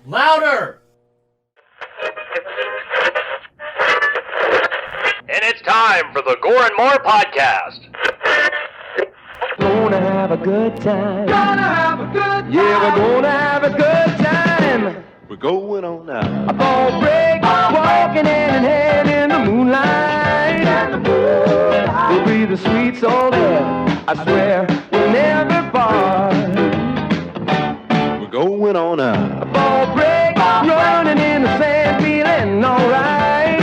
Louder! And it's time for the Gore N More podcast. Gonna have a good time. Gonna have a good time. Yeah, we're gonna have a good time. We're going on now. A ball break, walking hand in hand in the moonlight. We'll be the sweet soul there. I swear we'll never part. We're going on now. A ball break, running in the sand, feeling alright.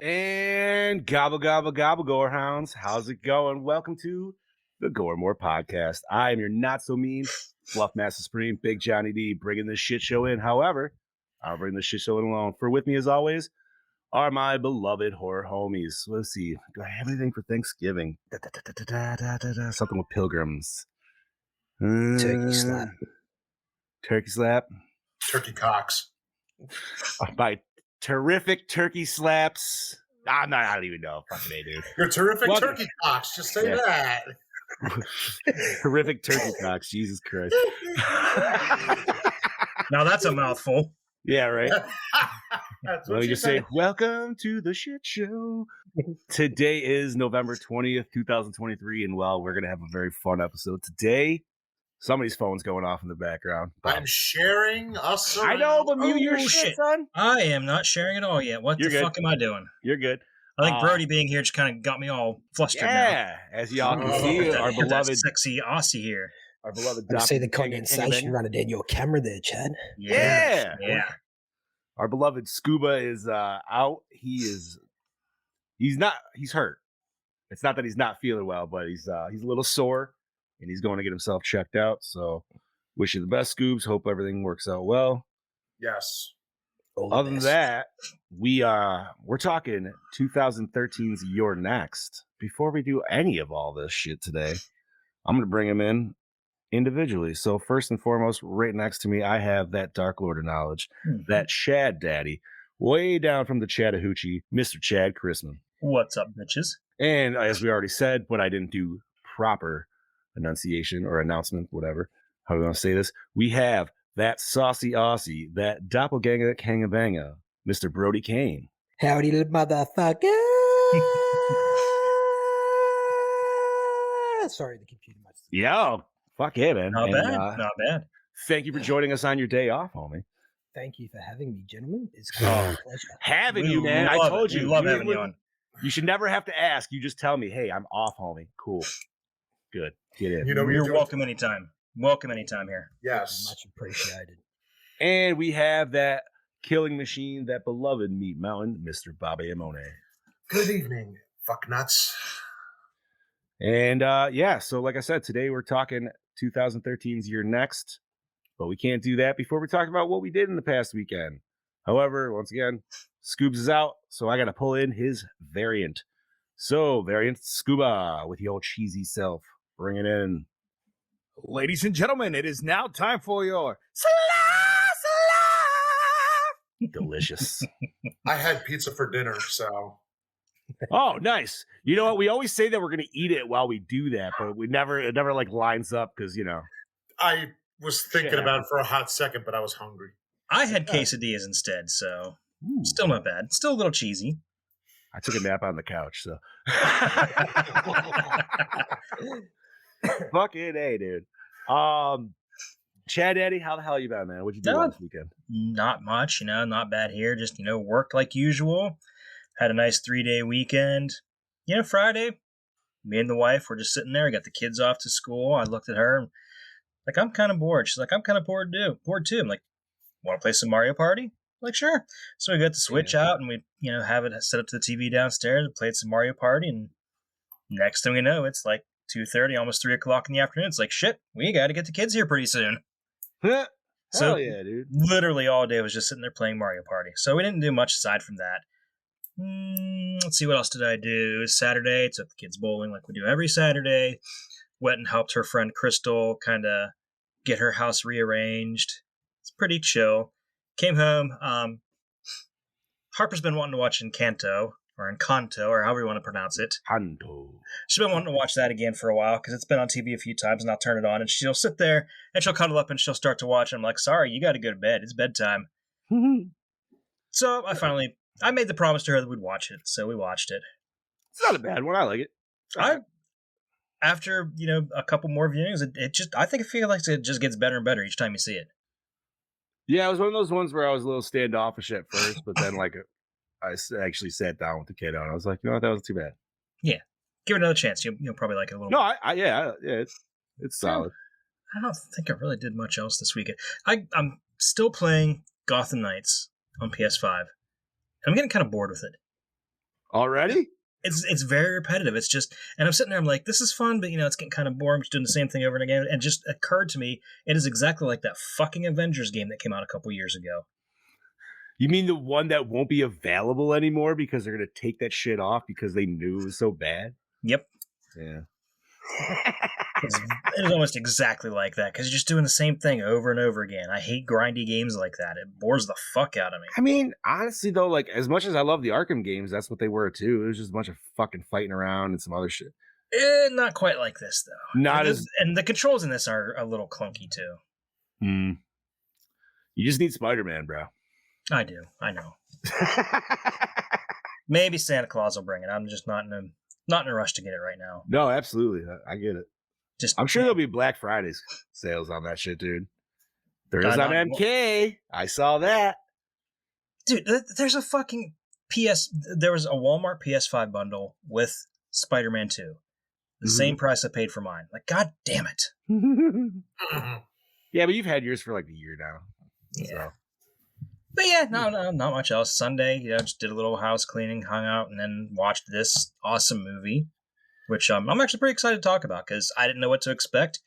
And gobble, gobble, gobble, Gorehounds. How's it going? Welcome to the Gore N More podcast. I am your not-so-mean Fluff Master Supreme, Big Johnny D, bringing this shit show in. However, I'll bring this shit show in alone. For with me, as always, are my beloved horror homies. Let's see. Do I have anything for Thanksgiving? Something with pilgrims. Turkey slap. Turkey slap. Turkey cocks. My terrific turkey slaps. I don't even know. Fucking A, dude. You're terrific Welcome. turkey cocks. Just say Yeah. that. Terrific turkey cocks. Jesus Christ. Now that's a mouthful. Yeah, right. That's Let what me she just say, said. welcome to the shit show. Today is November 20th, 2023, and well, we're going to have a very fun episode. Today, somebody's phone's going off in the background. But I'm sharing us. I know, but mute your Oh, shit, shit. son. I am not sharing at all yet. What You're the good. fuck am I doing? You're good. I think Brody being here just kind of got me all flustered now. Yeah, as y'all can Oh, see, Got our that beloved, sexy Aussie here. our beloved I see the doppelganger- condensation running in your camera there, Chad. Yeah. Yeah. Our beloved Scuba is out. He's hurt. It's not that he's not feeling well, but he's a little sore and he's going to get himself checked out. So wish you the best, Scoobs. Hope everything works out well. Yes. All the Other than best. that, we're talking 2013's You're Next. Before we do any of all this shit today, I'm gonna bring him in individually. So first and foremost, right next to me, I have that Dark Lord of Knowledge, that Chad Daddy, way down from the Chattahoochee, Mr. Chad Chrisman. What's up, bitches? And as we already said, but I didn't do proper enunciation or announcement, whatever, how are we going to say this? We have that saucy Aussie, that doppelganger kangabanga, Mr. Brody Kane. Howdy, little motherfucker. Sorry, the computer must. Yo, fuck yeah, man. Not And, bad. Not bad. Thank you for joining us on your day off, homie. Thank you for having me, gentlemen. It's Oh. a pleasure. Having We you, man. I love told it. you. We love you having you would- on. You should never have to ask. You just tell me, hey, I'm off, homie. Cool. Good. Get in. You know what you're You're doing? welcome anytime. Welcome anytime here. Yes. Much appreciated. And we have that killing machine, that beloved Meat Mountain, Mr. Bobby Amone. Good evening, fuck nuts. And yeah, so like I said, today we're talking 2013's You're Next, but we can't do that before we talk about what we did in the past weekend. However, once again, Scoobs is out, so I got to pull in his variant. So, variant Scuba with the old cheesy self. Bring it in. Ladies and gentlemen, it is now time for your Delicious. I had pizza for dinner, so Oh, nice. You know what? We always say that we're going to eat it while we do that, but it never like lines up because, you know. I was thinking Shit about it for a hot second, but I was hungry. I had quesadillas instead, so still not bad. Still a little cheesy. I took a nap on the couch, so. Fucking A, dude. Chad Eddie, how the hell you been, man? What'd you do this weekend? Not much, not bad here. Just, worked like usual. Had a nice 3-day weekend. Friday, me and the wife were just sitting there. I got the kids off to school. I looked at her and like, I'm kind of bored. She's like, I'm kind of bored too. I'm like, want to play some Mario Party? I'm like, sure. So we got the Switch out and we, have it set up to the TV downstairs and played some Mario Party. And next thing we know, it's like 2:30, almost 3 o'clock in the afternoon. It's like, shit, we got to get the kids here pretty soon. Hell So yeah, dude. literally all day was just sitting there playing Mario Party. So we didn't do much aside from that. Let's see, what else did I do? Saturday, took the kids bowling like we do every Saturday. Went and helped her friend Crystal kind of get her house rearranged. It's pretty chill. Came home. Harper's been wanting to watch Encanto. or Encanto, or however you want to pronounce it. Hanto. She's been wanting to watch that again for a while because it's been on TV a few times, and I'll turn it on, and she'll sit there and she'll cuddle up and she'll start to watch. And I'm like, sorry, you got to go to bed. It's bedtime. So I made the promise to her that we'd watch it, so we watched it. It's not a bad one. I like it. After a couple more viewings, I feel like it just gets better and better each time you see it. Yeah, it was one of those ones where I was a little standoffish at first, but then I actually sat down with the kid and I was like, you know what, that wasn't too bad. Yeah, give it another chance. You'll probably like it a little. No, more. it's solid. I don't think I really did much else this weekend. I'm still playing Gotham Knights on PS5. I'm getting kind of bored with it. Already? It's very repetitive. It's just, and I'm sitting there, I'm like, this is fun, but it's getting kind of boring. Just doing the same thing over and again. And it just occurred to me, it is exactly like that fucking Avengers game that came out a couple years ago. You mean the one that won't be available anymore because they're gonna take that shit off because they knew it was so bad? Yep. Yeah. It's almost exactly like that because you're just doing the same thing over and over again. I hate grindy games like that. It bores the fuck out of me. I mean, honestly though, like as much as I love the Arkham games, that's what they were too. It was just a bunch of fucking fighting around and some other shit. Not quite like this though. And the controls in this are a little clunky too. You just need Spider-Man, bro. I do. I know. Maybe Santa Claus will bring it. I'm just not in a rush to get it right now. No, absolutely. I get it. I'm sure there'll be Black Friday's sales on that shit, dude. There is on MK. I saw that. Dude, there's a fucking there was a Walmart PS5 bundle with Spider-Man 2. The same price I paid for mine. Like, god damn it. Yeah, but you've had yours for like a year now. Yeah. So. But yeah, no, not much else. Sunday, just did a little house cleaning, hung out, and then watched this awesome movie, which I'm actually pretty excited to talk about because I didn't know what to expect.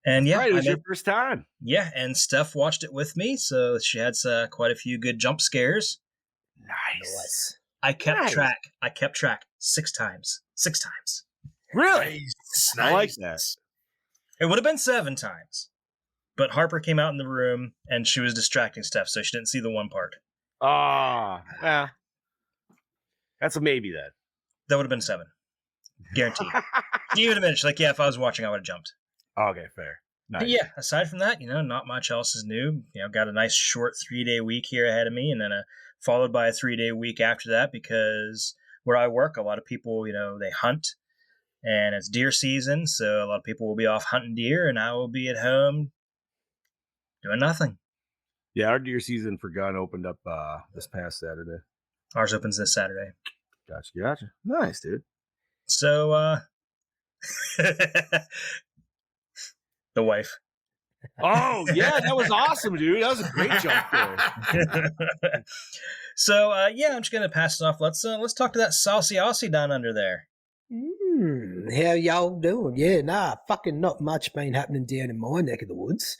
And yeah, it was your first time. Yeah, and Steph watched it with me, so she had quite a few good jump scares. Nice. I kept track 6 times. 6 times. Really? Nice. I like that. It would have been 7 times. But Harper came out in the room and she was distracting Steph, so she didn't see the one part. Yeah. That's a maybe then. That would have been 7. Guaranteed. Even a minute. She's like, yeah, if I was watching, I would have jumped. Okay, fair. Nice. But yeah, aside from that, not much else is new. Got a nice short 3-day week here ahead of me, and then followed by a 3-day week after that because where I work, a lot of people, they hunt, and it's deer season, so a lot of people will be off hunting deer, and I will be at home doing nothing. Yeah, our deer season for gun opened up this past Saturday. Ours opens this Saturday. Gotcha. Nice, dude. So, the wife. Oh, yeah, that was awesome, dude. That was a great jump there. So, I'm just going to pass it off. Let's talk to that saucy Aussie down under there. How y'all doing? Yeah, fucking not much been happening down in my neck of the woods.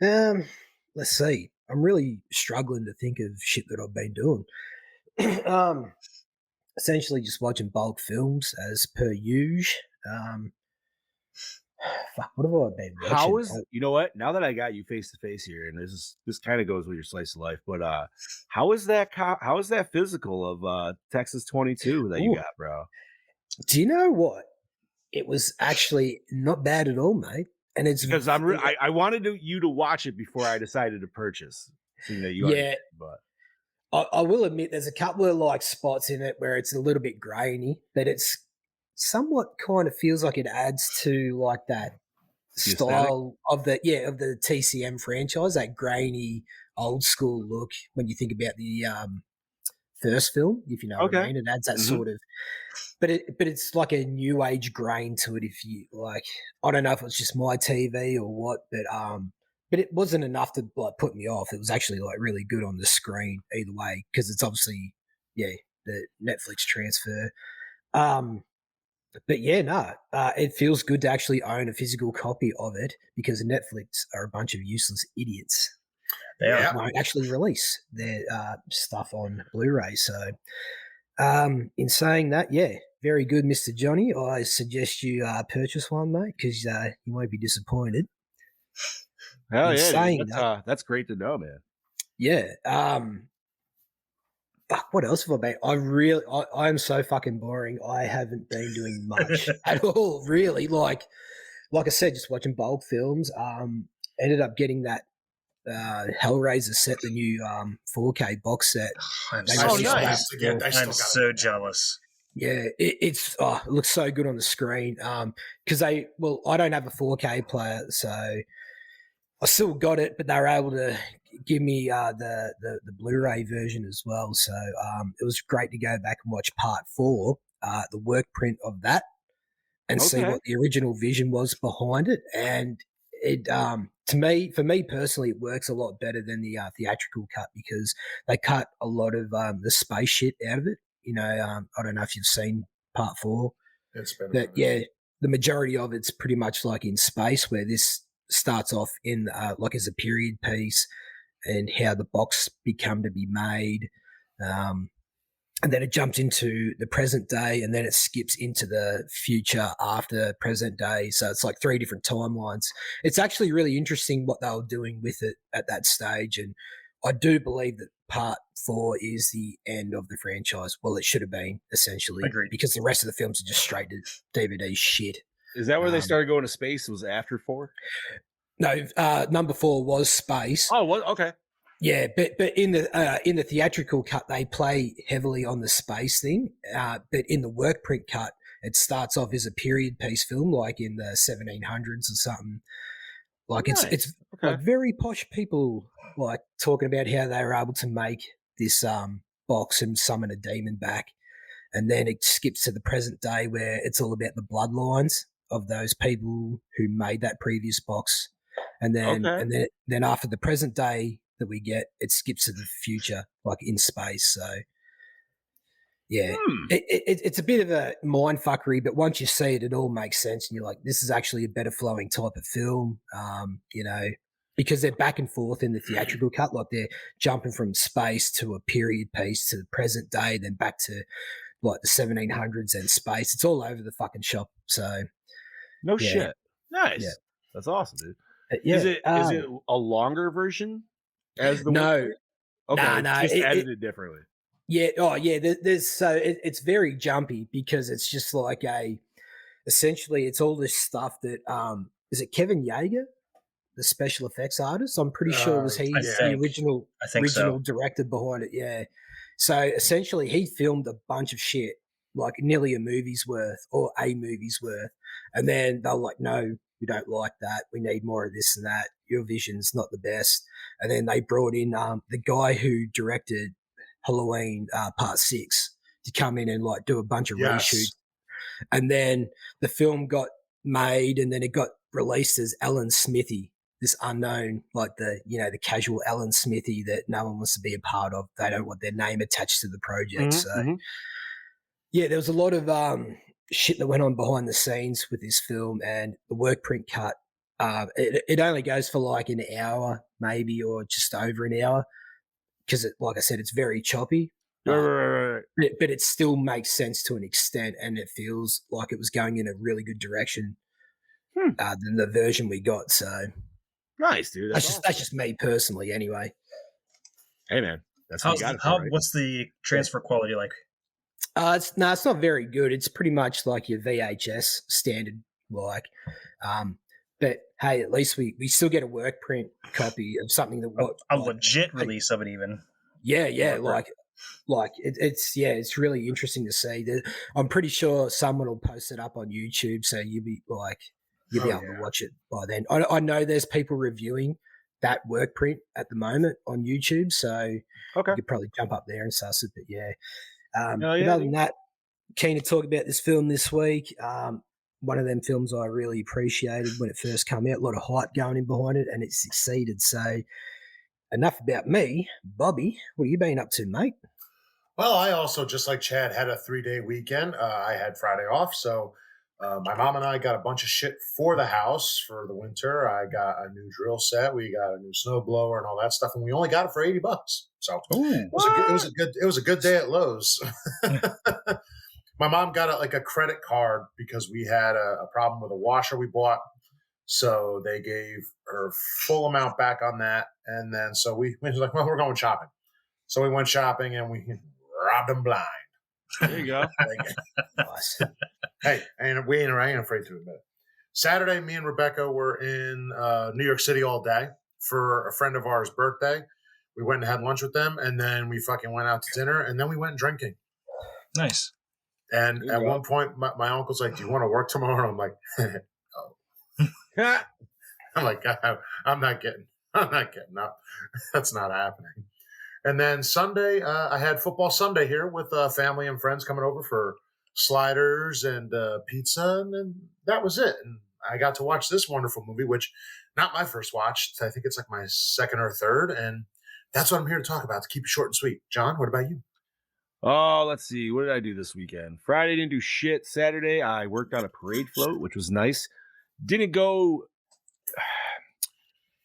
Let's see. I'm really struggling to think of shit that I've been doing. Essentially just watching bulk films as per usual. Fuck, what have I been watching? You know what? Now that I got you face to face here, and this kind of goes with your slice of life, but how is that physical of Texas 22 that you got, bro? Do you know what? It was actually not bad at all, mate. And it's because I wanted you to watch it before I decided to purchase. Seeing that you but I will admit there's a couple of spots in it where it's a little bit grainy, but it's somewhat kind of feels like it adds to that style of the TCM franchise, that grainy old school look when you think about the first film, if you know what I mean. It adds that sort of, but it's like a new age grain to it. If you I don't know if it's just my TV or what, but it wasn't enough to put me off. It was actually really good on the screen either way because it's obviously the Netflix transfer. But it feels good to actually own a physical copy of it because Netflix are a bunch of useless idiots. They won't actually release their stuff on Blu-ray. So, in saying that, very good, Mr. Johnny. I suggest you purchase one, mate, because you won't be disappointed. Hell yeah, that's great to know, man. Yeah. fuck, what else have I been? I'm so fucking boring. I haven't been doing much at all, really. Like I said, just watching bulk films. Ended up getting that Hellraiser set, the new 4K box set. I'm They so released that jealous. to get- I still I'm gotta so get that. jealous. Yeah, it looks so good on the screen. Because I don't have a 4K player, so I still got it, but they were able to give me the Blu-ray version as well. So it was great to go back and watch Part 4, the work print of that, and see Okay. what the original vision was behind it. And it for me personally, it works a lot better than the theatrical cut because they cut a lot of the space shit out of it. I don't know if you've seen Part 4, It's been a but minute. yeah, the majority of it's pretty much like in space, where this starts off in like as a period piece and how the box become to be made. And then it jumps into the present day, and then it skips into the future after present day. So it's like 3 different timelines. It's actually really interesting what they were doing with it at that stage. And I do believe that Part 4 is the end of the franchise. Well, it should have been, essentially, Agreed. because the rest of the films are just straight to DVD shit. Is that where they Um, started going to space? Was after 4? No, number 4 was space. Oh, what? Okay. Yeah, but in the theatrical cut, they play heavily on the space thing. But in the work print cut, it starts off as a period piece film, like in the 1700s or something. Like it's Nice. like very posh people like talking about how they were able to make this box and summon a demon back, and then it skips to the present day where it's all about the bloodlines of those people who made that previous box, and then after the present day that we get, it skips to the future, like in space. So yeah, it's a bit of a mind fuckery, but once you see it, it all makes sense, and you're like, this is actually a better flowing type of film, because they're back and forth in the theatrical cut, like they're jumping from space to a period piece to the present day, then back to like the 1700s and space. It's all over the fucking shop. So No yeah. shit. Nice. Yeah. That's awesome, dude. yeah, Is it a longer version as the no, one? Okay, no, just it- edited differently. yeah, oh yeah. There's so it's very jumpy because it's just like essentially it's all this stuff that is it Kevin Yeager, the special effects artist? I'm pretty sure was he I the think. original I think so. original director behind it. Yeah. So essentially, he filmed a bunch of shit, like nearly a movie's worth or a movie's worth, and then they're like, "No, we don't like that. We need more of this and that. Your vision's not the best." And then they brought in the guy who directed Halloween Part 6 to come in and like do a bunch of Yes. reshoots, and then the film got made, and then it got released as Alan Smithy, this unknown, like the casual Alan Smithy that no one wants to be a part of. They don't want their name attached to the project. So yeah, there was a lot of shit that went on behind the scenes with this film, and the work print cut. It only goes for like an hour, maybe, or just over an hour, because like I said, it's very choppy. Right. But it still makes sense to an extent, and it feels like it was going in a really good direction than the version we got. So Nice, dude. that's just me personally, anyway. Hey, man. That's what you got it for, right? What's the transfer quality like? It's not very good. It's pretty much like your VHS standard, like. But hey, at least we still get a work print copy of something that A legit release of it, even. Yeah, like it's really interesting to see. I'm pretty sure someone will post it up on YouTube, so you'll be able to watch it by then. I know there's people reviewing that work print at the moment on YouTube, so you could probably jump up there and suss it. But yeah, but other than that, keen to talk about this film this week. One of them films I really appreciated when it first came out. A lot of hype going in behind it, and it succeeded. So enough about me. Bobby, what have you been up to, mate? Well, I also, just like Chad, had a 3-day weekend. I had Friday off, so my mom and I got a bunch of shit for the house for the winter. I got a new drill set, we got a new snow blower, and all that stuff, and we only got it for $80. So it was a good day at Lowe's. My mom got like a credit card because we had a problem with a washer we bought. So they gave her full amount back on that. And then so we was like, well, we're going shopping. So we went shopping and we robbed them blind. There you go. Nice. Hey, I ain't afraid to admit it. Saturday, me and Rebecca were in New York City all day for a friend of ours' birthday. We went and had lunch with them, and then we fucking went out to dinner, and then we went drinking. Nice. And There at you go. one point, my uncle's like, "Do you want to work tomorrow?" I'm like, I'm like, I'm not getting up. That's not happening. And then Sunday, I had football Sunday here with family and friends coming over for sliders and pizza, and then that was it. And I got to watch this wonderful movie, which not my first watch. I think it's like my second or third, and that's what I'm here to talk about. To keep it short and sweet. John, what about you? Oh, let's see. What did I do this weekend? Friday, didn't do shit. Saturday, I worked on a parade float, which was nice. Didn't go.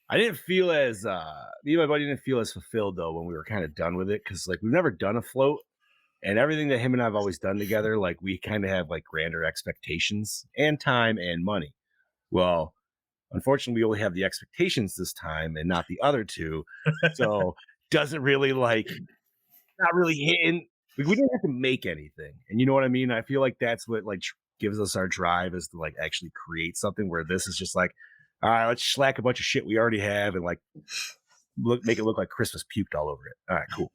I didn't feel as me and my buddy didn't feel as fulfilled though when we were kind of done with it, because like we've never done a float, and everything that him and I've always done together, like we kind of have like grander expectations and time and money. Well, unfortunately, we only have the expectations this time and not the other two, so doesn't really like not really hitting. We didn't have to make anything, and you know what I mean. I feel like that's what like gives us our drive, is to like actually create something. Where this is just like, all right, let's slack a bunch of shit we already have and like make it look like Christmas puked all over it. All right, cool.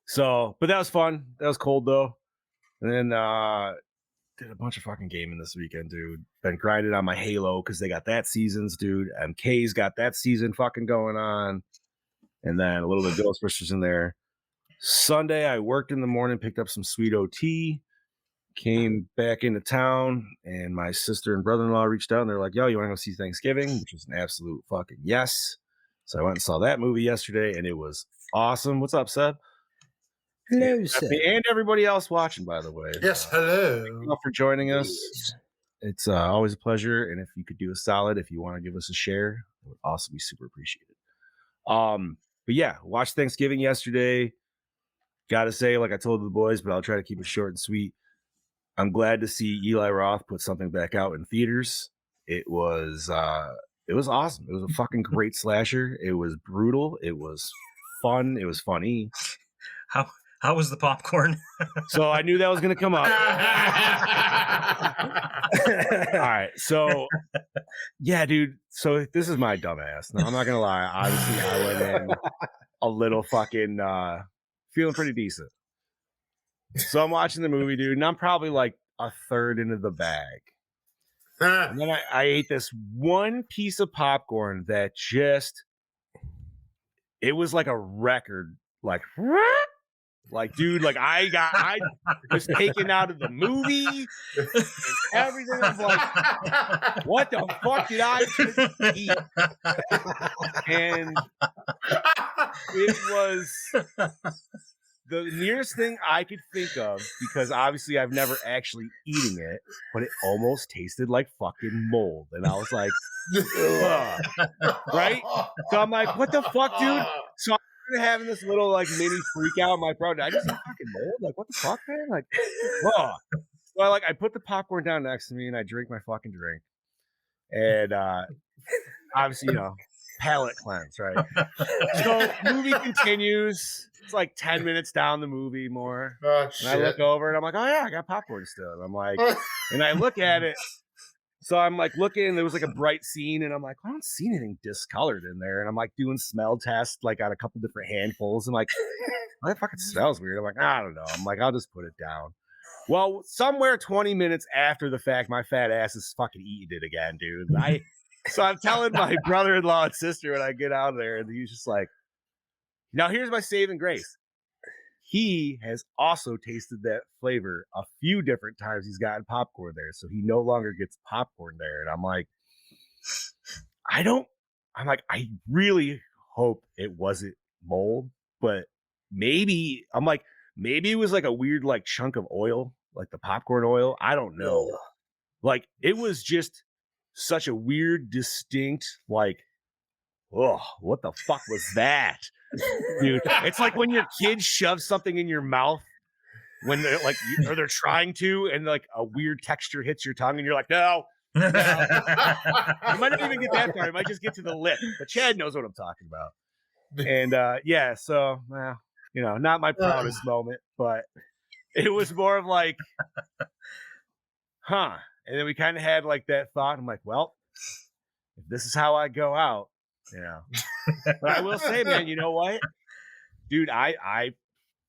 So, but that was fun. That was cold though. And then did a bunch of fucking gaming this weekend, dude. Been grinding on my Halo because they got that seasons, dude. MK's got that season fucking going on. And then a little bit of Ghostbusters in there. Sunday, I worked in the morning, picked up some sweet OT, came back into town, and my sister and brother-in-law reached out and they're like, "Yo, you want to go see Thanksgiving?" Which was an absolute fucking yes. So I went and saw that movie yesterday, and it was awesome. What's up, Seb? Hello, sir. And everybody else watching, by the way. Yes, hello. Thank you all for joining us. It's always a pleasure, and if you could do a solid, if you want to give us a share, it would also be super appreciated. But yeah, watched Thanksgiving yesterday. Gotta say, like I told the boys, but I'll try to keep it short and sweet. I'm glad to see Eli Roth put something back out in theaters. It was awesome. It was a fucking great slasher. It was brutal. It was fun. It was funny. How was the popcorn? So I knew that was gonna come up. All right, so yeah, dude. So this is my dumbass. No, I'm not gonna lie. Obviously, I went in a little fucking feeling pretty decent. So I'm watching the movie, dude, and I'm probably like a third into the bag. And then I ate this one piece of popcorn that just, it was like a record, like dude, like I was taken out of the movie and everything. Was like, what the fuck did I just eat? And it was the nearest thing I could think of, because obviously I've never actually eaten it, but it almost tasted like fucking mold. And I was like, ugh. Right? So I'm like, what the fuck, dude? So I'm having this little like mini freak out. My bro, I just eat fucking mold? Like, what the fuck, man? Like, ugh. So I put the popcorn down next to me and I drink my fucking drink. And obviously, palate cleanse, right? So movie continues. It's like 10 minutes down the movie more. Oh, and I look over and I'm like, oh yeah, I got popcorn still. And I'm like, and I look at it. So I'm like looking, there was like a bright scene, and I'm like, I don't see anything discolored in there. And I'm like doing smell tests, like on a couple different handfuls. And like, that fucking smells weird. I'm like, I don't know. I'm like, I'll just put it down. Well, somewhere 20 minutes after the fact, my fat ass is fucking eating it again, dude. So I'm telling my brother-in-law and sister when I get out of there, and he's just like, now here's my saving grace. He has also tasted that flavor a few different times. He's gotten popcorn there, so he no longer gets popcorn there. And I'm like, I really hope it wasn't mold, but maybe it was like a weird like chunk of oil, like the popcorn oil. I don't know. Like it was just such a weird, distinct, like, oh, what the fuck was that? Dude, it's like when your kid shoves something in your mouth when they're like, or they're trying to, and like a weird texture hits your tongue, and you're like, no. You might not even get that far. You might just get to the lip. But Chad knows what I'm talking about. And yeah, so Not my proudest moment, but it was more of like, huh. And then we kind of had like that thought. I'm like, well, if this is how I go out, But I will say, man, you know what? Dude, I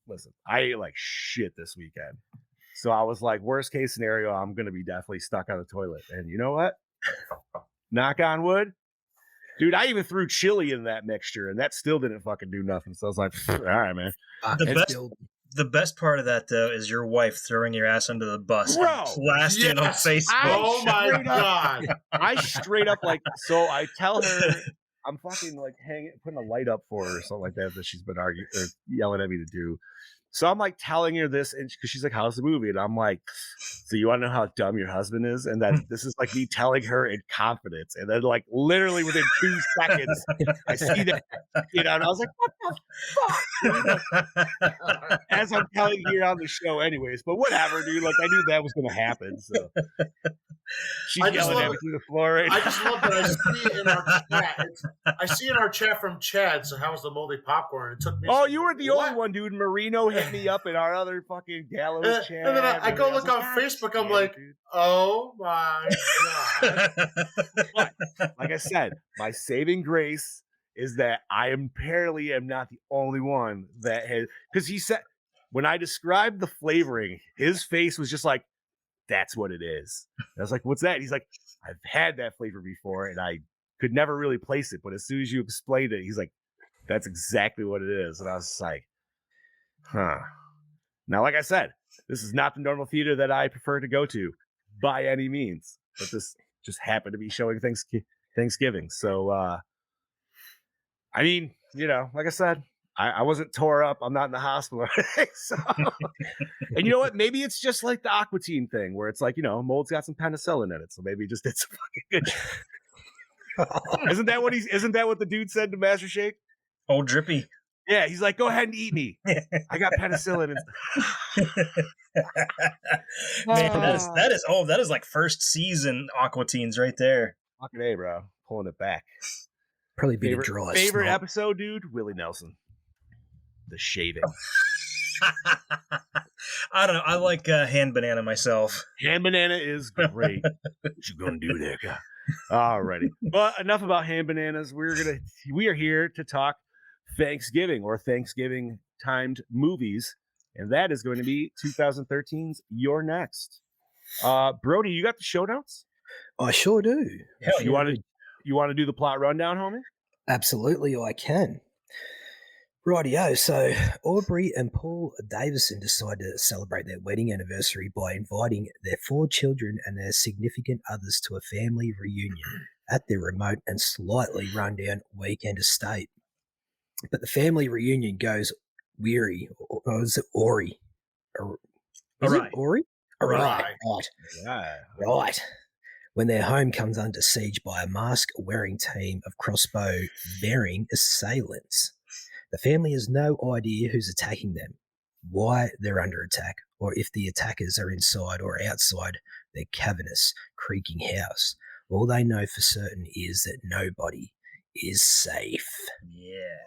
listen, I ate like shit this weekend. So I was like, worst case scenario, I'm going to be definitely stuck on the toilet. And you know what? Knock on wood. Dude, I even threw chili in that mixture and that still didn't fucking do nothing. So I was like, all right, man. The best part of that, though, is your wife throwing your ass under the bus Bro, and blasting on Facebook. Oh my God. I straight up like, so I tell her I'm fucking like putting a light up for her or something like that she's been arguing or yelling at me to do. So I'm like telling her this, and because she's like, "How's the movie?" And I'm like, "So you want to know how dumb your husband is?" And then this is like me telling her in confidence, and then like literally within 2 seconds, I see that, and I was like, "What the fuck?" As I'm telling you on the show, anyways. But whatever, dude. Like I knew that was going to happen, so she's yelling at me through the floor. Right I just love that I see it in our chat. I see in our chat from Chad. So how was the moldy popcorn? It took me. Oh, you were the only one, dude. Marino hit me up in our other fucking gallows chat. And then I go look on Facebook. I'm like, oh my God. But, like I said, my saving grace is that I apparently am not the only one that has, because he said, when I described the flavoring, his face was just like, that's what it is. And I was like, what's that? He's like, I've had that flavor before and I could never really place it. But as soon as you explained it, he's like, that's exactly what it is. And I was just like, huh. Now, like I said, this is not the normal theater that I prefer to go to by any means, but this just happened to be showing Thanksgiving. So, I mean, like I said, I wasn't tore up. I'm not in the hospital. So, and you know what? Maybe it's just like the Aquatine thing where it's like, mold's got some penicillin in it. So maybe just did some fucking good. Isn't that what the dude said to Master Shake? Old Drippy. Yeah, he's like, go ahead and eat me. I got penicillin. Man, that is like first season Aquatines right there. Fucking A, bro. Pulling it back. Probably be a dry favorite snot. episode, dude? Willie Nelson. The shaving. I don't know. I like hand banana myself. Hand banana is great. What you gonna do there, guy? Alrighty. But enough about hand bananas. We are here to talk Thanksgiving or Thanksgiving timed movies, and that is going to be 2013's You're Next. Brody, you got the show notes? I sure do. You want to do the plot rundown, homie? Absolutely, I can. Rightio. So Aubrey and Paul Davison decide to celebrate their wedding anniversary by inviting their 4 children and their significant others to a family reunion at their remote and slightly rundown weekend estate. But the family reunion goes weary. Or is it Ori? Is it Ori? Right. Right. When their home comes under siege by a mask-wearing team of crossbow-bearing assailants. The family has no idea who's attacking them, why they're under attack, or if the attackers are inside or outside their cavernous, creaking house. All they know for certain is that nobody is safe. Yeah.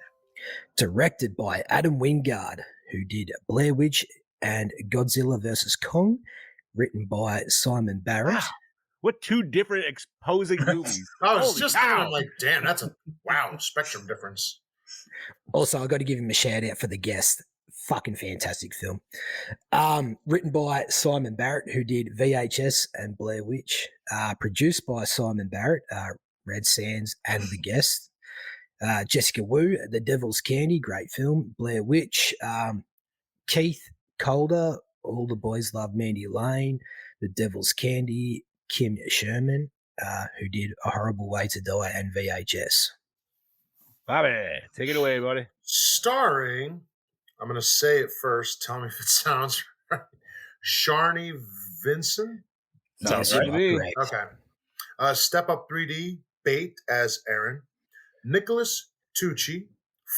Directed by Adam Wingard, who did Blair Witch and Godzilla vs. Kong, written by Simon Barrett. Wow. What 2 different exposing movies. I was just thinking, I'm like, damn, that's a spectrum difference. Also, I got to give him a shout out for The Guest. Fucking fantastic film. Written by Simon Barrett, who did VHS and Blair Witch. Produced by Simon Barrett, Red Sands and The Guest. Jessica Wu, The Devil's Candy, great film. Blair Witch. Keith Calder, All the Boys Love Mandy Lane. The Devil's Candy. Kim Sherman, who did A Horrible Way to Die and VHS. Bobby, take it away, buddy. Starring, I'm going to say it first. Tell me if it sounds right. Sharni Vincent. Sounds right to me. Okay. Step Up 3D, Bait as Aaron. Nicholas Tucci,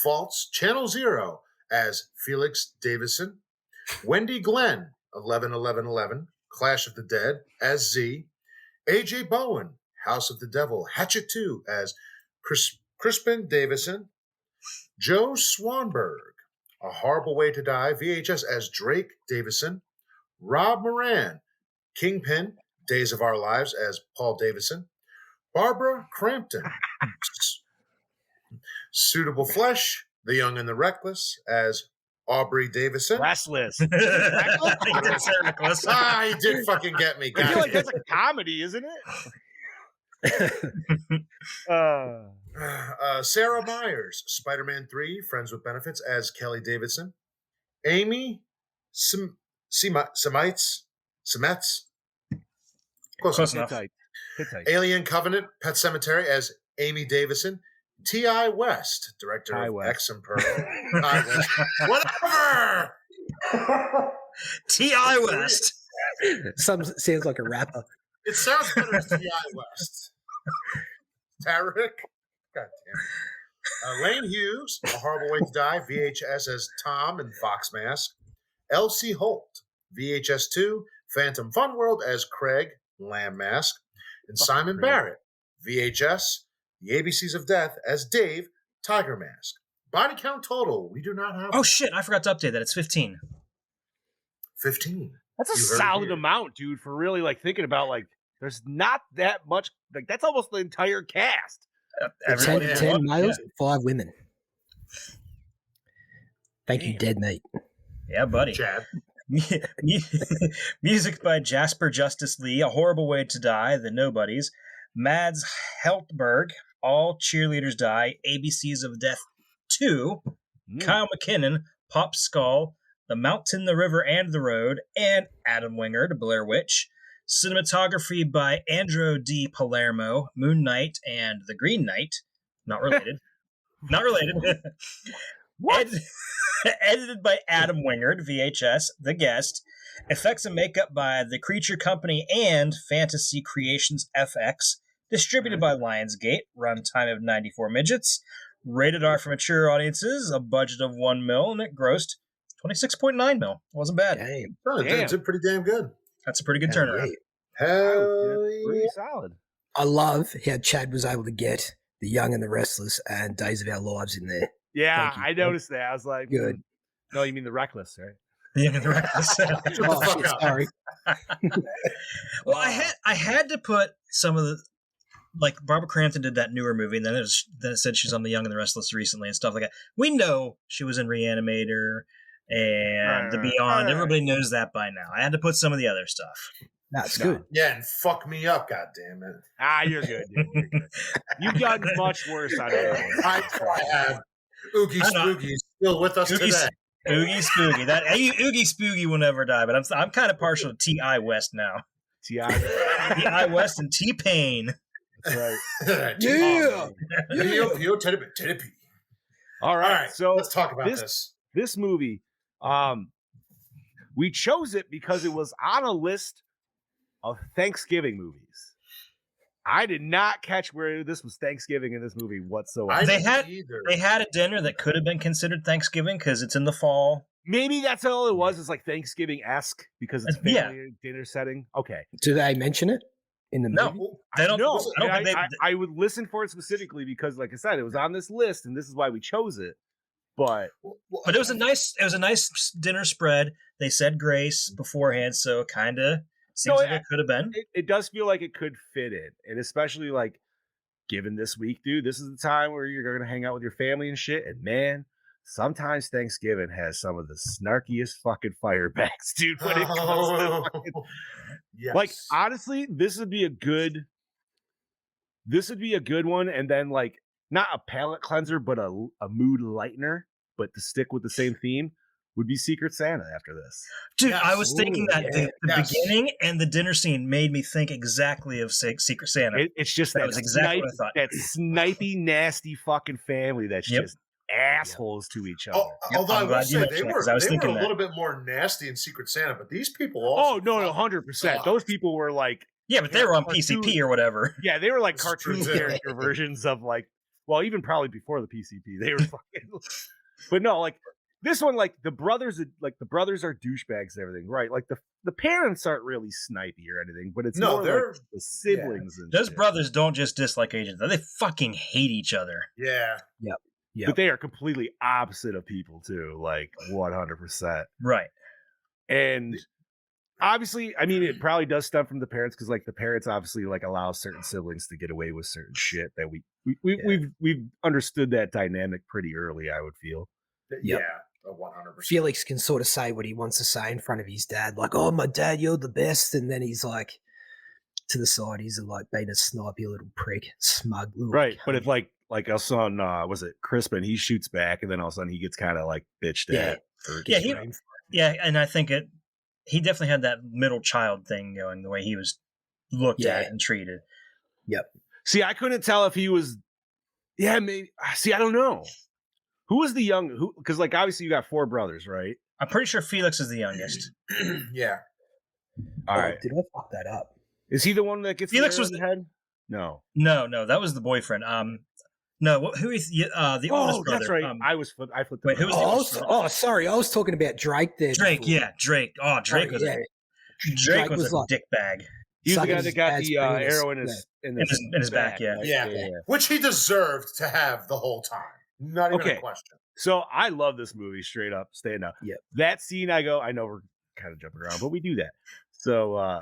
False, Channel Zero as Felix Davison. Wendy Glenn, 11-11-11, Clash of the Dead as Z. AJ Bowen, House of the Devil, Hatchet 2 as Crispin Davison. Joe Swanberg, A Horrible Way to Die, VHS as Drake Davison. Rob Moran, Kingpin, Days of Our Lives as Paul Davison. Barbara Crampton, Suitable Flesh, The Young and the Reckless as Aubrey Davison. Restless. He did say reckless. He did fucking get me. I feel like God that's a comedy, isn't it? Sarah Myers, Spider-Man 3, Friends with Benefits as Kelly Davidson. Amy Semites. Close enough. Hittite. Alien Covenant, Pet Cemetery as Amy Davison. T.I. West, director Ty of West. X and Pearl. Ty West. Whatever! T.I. West. Sounds like a rapper. It sounds better as T.I. West. Tarek. God damn it. Lane Hughes, A Horrible Way to Die, VHS as Tom in Fox Mask. Elsie Holt, VHS 2, Phantom Fun World as Craig, Lamb Mask. And Simon Barrett, VHS, The ABCs of Death as Dave, Tiger Mask. Body count total, we do not have Oh, shit. I forgot to update that. It's 15. 15. That's a You heard it solid here. amount, dude, for really like thinking about like there's not that much, like that's almost the entire cast. 10, Yeah. 10 males, 5 women. Thank you, Damn. dead meat. Yeah, buddy. Chad. Music by Jasper Justice Lee, A Horrible Way to Die, The Nobodies. Mads Heltberg, All Cheerleaders Die, ABCs of Death 2. Kyle McKinnon, Pop Skull, The Mountain, the River, and the Road, and Adam Wingard, Blair Witch. Cinematography by Andrew D. Palermo, Moon Knight, and The Green Knight. Not related. Not related. Edited by Adam Wingard, VHS, The Guest. Effects and makeup by The Creature Company and Fantasy Creations FX. Distributed by Lionsgate. Runtime of 94 midgets. Rated R for mature audiences. A budget of $1 million, and it grossed $26.9 million. Wasn't bad. Damn. Oh, it did pretty damn good. That's a pretty good Hell turnaround. yeah. Hell Pretty yeah. solid. I love how Chad was able to get The Young and the Restless and Days of Our Lives in there. Yeah, Thank you. I noticed that. I was like, Good. No, you mean the Reckless, right? Yeah, the Reckless. Oh, fuck shit, up. sorry. Well, I had to put some of the, like Barbara Crampton did that newer movie, and then it said she's on The Young and the Restless recently and stuff like that. We know she was in Reanimator and The Beyond. Everybody knows that by now. I had to put some of the other stuff. That's No. good. Yeah, and fuck me up, goddammit. You're good, dude. You're good. You've gotten much worse on it. I have. Oogie I know. Spooky is still with us Oogie today. Oogie Spooky. Oogie Spooky will never die, but I'm kind of partial to T.I. West now. T.I. T.I. West and T-Pain. That's right. Yeah. Pio, Teddy P. All right. All right, So let's talk about this- this. this movie, we chose it because it was on a list of Thanksgiving movies. I did not catch where this was Thanksgiving in this movie whatsoever. They didn't had- either. They had a dinner that could have been considered Thanksgiving because it's in the fall. Maybe that's all it was. It's like Thanksgiving-esque because it's family Yeah. dinner setting. Okay. Do they mention it in the movie? No, they don't. No, I don't think they. I would listen for it specifically because, like I said, it was on this list, and this is why we chose it. But But it was a nice dinner spread. They said grace beforehand, so it kind of seems like it could have been. it does feel like it could fit in, and especially like given this week, dude, this is the time where you're going to hang out with your family and shit. And man, sometimes Thanksgiving has some of the snarkiest fucking firebacks, dude. When it comes to fucking, Yes. like, honestly, this would be a good one. And then like not a palate cleanser, but a mood lightener, but to stick with the same theme would be Secret Santa after this. Dude, Yes. I was thinking that the Yes. beginning and the dinner scene made me think exactly of Secret Santa. It's just That that, was exactly what I thought. that snipey, nasty fucking family that's Yep. just assholes to each other. Although I I'm will glad you say mentioned they that, were 'cause I was a thinking that. little bit more nasty in Secret Santa, but these people Oh also. no, 100%. Those people were like, Yeah, but they were on cartoon- PCP or whatever. yeah, they were like It's cartoon true. character versions of like, well, even probably before the PCP, they were fucking. But no, like this one, like the brothers are douchebags and everything, right? Like the parents aren't really snipey or anything, but it's No, more they're- like the siblings and Those shit. brothers don't just dislike each other; they fucking hate each other. Yeah. but they are completely opposite of people too, like 100%. Right. And obviously, I mean, it probably does stem from the parents because, like, the parents obviously like allow certain siblings to get away with certain shit that we've understood that dynamic pretty early. I would feel. Yeah, 100%. Felix can sort of say what he wants to say in front of his dad, like, "Oh, my dad, you're the best," and then he's like, to the side, he's like being a snipey little prick, smug little. Right, but cunt. if like our son, was it Crispin? He shoots back, and then all of a sudden he gets kind of like bitched at. And I think he definitely had that middle child thing going, the way he was looked at and treated. Yep. See, I couldn't tell if he was. Yeah, maybe. See, I don't know. Who was the young? Because like obviously you got 4 brothers, right? I'm pretty sure Felix is the youngest. Yeah. All right. Did I fuck that up? Is he the one that gets Felix was the head? No, that was the boyfriend. No, who is the oldest brother? That's right. I flipped. Wait, who was the sorry, I was talking about Drake there. Drake, before. yeah, Drake. Oh, Drake was Drake was a like, dick bag. He was the guy his that got dad's the penis. arrow in his back. Yeah. right? Which he deserved to have the whole time. Not even a question. So I love this movie, straight up, stand up. Yep. That scene, I know we're kind of jumping around, but we do that. So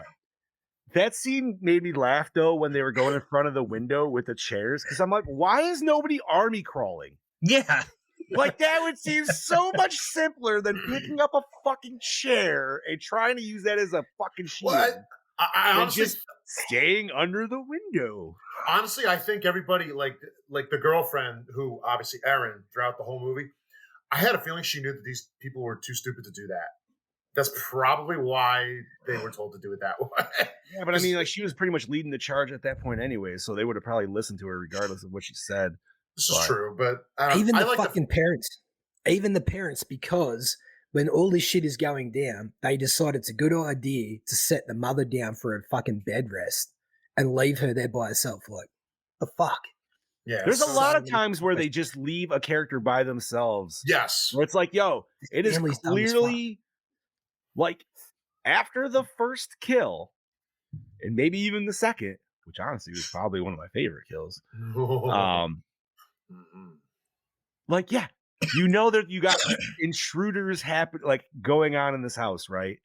that scene made me laugh though when they were going in front of the window with the chairs, because I'm like, why is nobody army crawling? Yeah. Like that would seem so much simpler than picking up a fucking chair and trying to use that as a fucking shield. Well, I honestly just staying under the window. Honestly, I think everybody like the girlfriend, who obviously Erin throughout the whole movie, I had a feeling she knew that these people were too stupid to do that. That's probably why they were told to do it that way. Yeah, but I mean, like she was pretty much leading the charge at that point anyway, so they would have probably listened to her regardless of what she said. This is true, but even the like fucking parents, because when all this shit is going down, they decide it's a good idea to set the mother down for a fucking bed rest and leave her there by herself. Like, the fuck? Yeah. There's a lot of times where they just leave a character by themselves. Yes. Where it's like, yo, it is clearly like after the first kill, and maybe even the second, which honestly was probably one of my favorite kills. Like, yeah, you know that you got intruders going on in this house, right?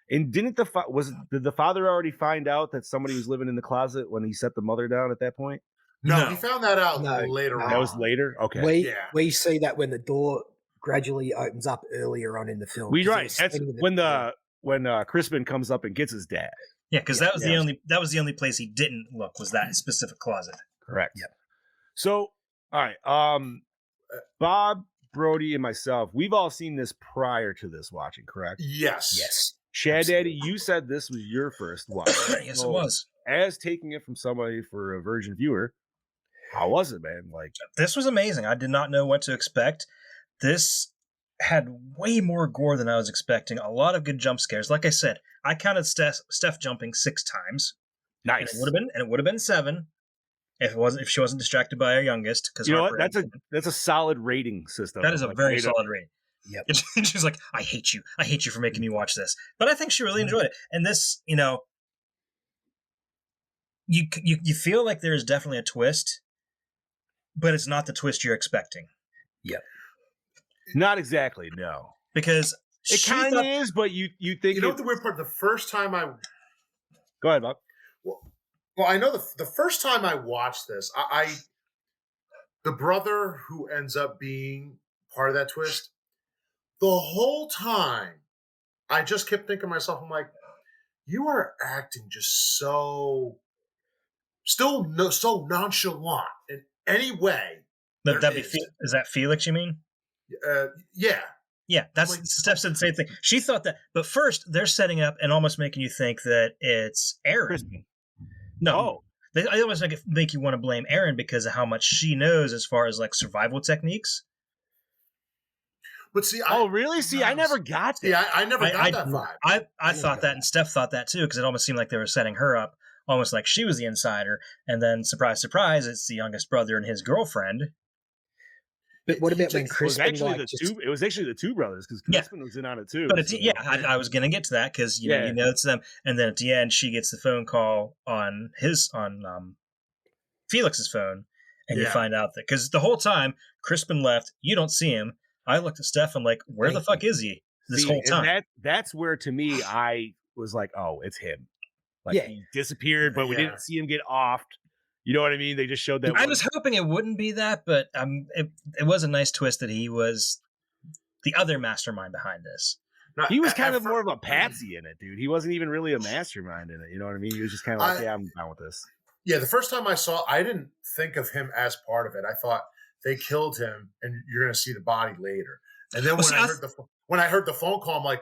And did the father already find out that somebody was living in the closet when he set the mother down at that point? No, he found that out later on. That was later? Okay. We see that when the door gradually opens up earlier on in the film. Right. That's when Crispin comes up and gets his dad. Yeah, because that was the only place he didn't look, was that specific closet. Correct. Yep. So, all right. Bob, Brody, and myself, we've all seen this prior to this watching, correct? Yes. Chad Daddy, you said this was your first watch. Yes, it was. As taking it from somebody for a virgin viewer, how was it, man? Like, this was amazing. I did not know what to expect. This had way more gore than I was expecting. A lot of good jump scares. Like I said, I counted Steph jumping 6 times. Nice. And it would have been 7 if she wasn't distracted by her youngest. Because you know what? That's a solid rating system. That is a very solid rating. Yep. And she's like, I hate you for making me watch this. But I think she really enjoyed it. And this, you feel like there is definitely a twist, but it's not the twist you're expecting. Yep. Not exactly, no. Because it kind of is, but you think... You know what the weird part? The first time Go ahead, Bob. Well, I know the first time I watched this, the brother who ends up being part of that twist, the whole time, I just kept thinking to myself, I'm like, you are acting just so nonchalant in any way. Is that Felix, you mean? Yeah. Yeah, that's Steph said the same thing. She thought that, but first they're setting up and almost making you think that it's Erin. No, they almost make you want to blame Erin because of how much she knows as far as like survival techniques. But see, really? See, I never got that. Yeah, I never got that vibe. I thought that, and Steph thought that too, because it almost seemed like they were setting her up, almost like she was the insider, and then surprise, surprise, it's the youngest brother and his girlfriend. But what about when Crispin? It was actually the 2 brothers, because Crispin was in on it too. But I was going to get to that because you know it's them, and then at the end she gets the phone call on Felix's phone, And you find out that because the whole time Crispin left, you don't see him. I looked at Stefan like, where the fuck is he this whole time? And that's where to me I was like, oh, it's him. Like he disappeared, but we didn't see him get offed. You know what I mean? They just showed that. I was hoping it wouldn't be that, but it was a nice twist that he was the other mastermind behind this. He was kind of more of a patsy in it, dude. He wasn't even really a mastermind in it. You know what I mean? He was just kind of like, yeah, I'm down with this. Yeah, the first time I saw, I didn't think of him as part of it. I thought they killed him, and you're going to see the body later. And then when I heard the phone call, I'm like,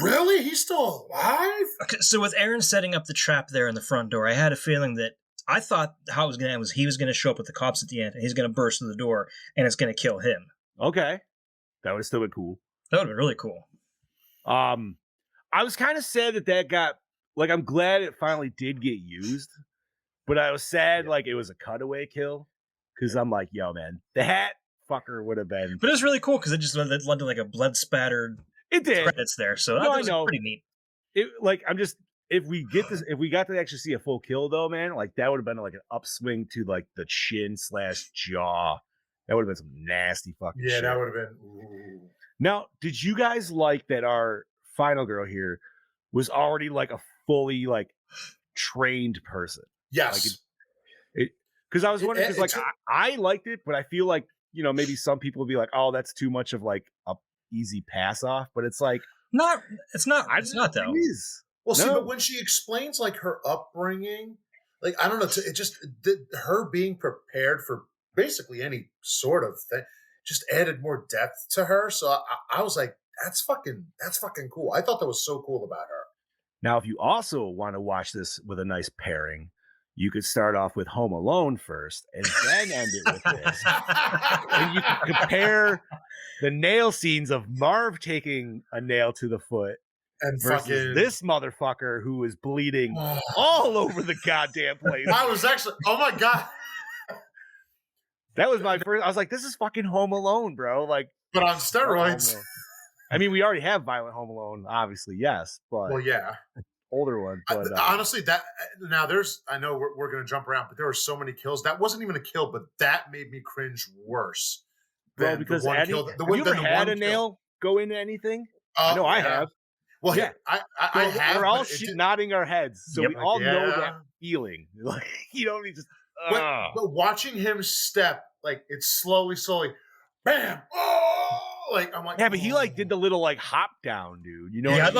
really? He's still alive? Okay, so with Aaron setting up the trap there in the front door, I had a feeling that I thought how it was going to end was he was going to show up with the cops at the end, and he's going to burst through the door, and it's going to kill him. Okay, that would still be cool. That would have been really cool. I was kind of sad that got, like, I'm glad it finally did get used, but I was sad like it was a cutaway kill because I'm like, yo, man, that fucker would have been. But it was really cool because it just led to like a blood spattered. It did credits there, so that was pretty neat. If we got to actually see a full kill though, man, like that would have been like an upswing to like the chin / jaw. That would have been some nasty fucking shit. Yeah, that would have been. Ooh. Now, did you guys like that our final girl here was already like a fully like trained person? Yes. Because I was wondering, because like I liked it, but I feel like, you know, maybe some people would be like, oh, that's too much of like a easy pass off, but it's like it's not though. It is. Well, see, but when she explains like her upbringing, like I don't know, it just her being prepared for basically any sort of thing just added more depth to her. So I was like, that's fucking cool. I thought that was so cool about her. Now, if you also want to watch this with a nice pairing, you could start off with Home Alone first and then end it with this. And you can compare the nail scenes of Marv taking a nail to the foot and versus this motherfucker who is bleeding all over the goddamn place. I was actually, oh my God. That was my first, I was like, this is fucking Home Alone, bro. Like, but on steroids. I mean, we already have Violent Home Alone, obviously, yes. But well, yeah. Older one. But, honestly, that now I know we're going to jump around, but there were so many kills. That wasn't even a kill, but that made me cringe worse. Well, because have you ever had a nail go into anything? No, I have. Well, yeah, I have. We're all nodding our heads, so we all know that feeling. Like, you know, we just. But watching him step, like it's slowly, bam! Oh, like I'm like, yeah, but he like did the little like hop down, dude. You know? Yeah,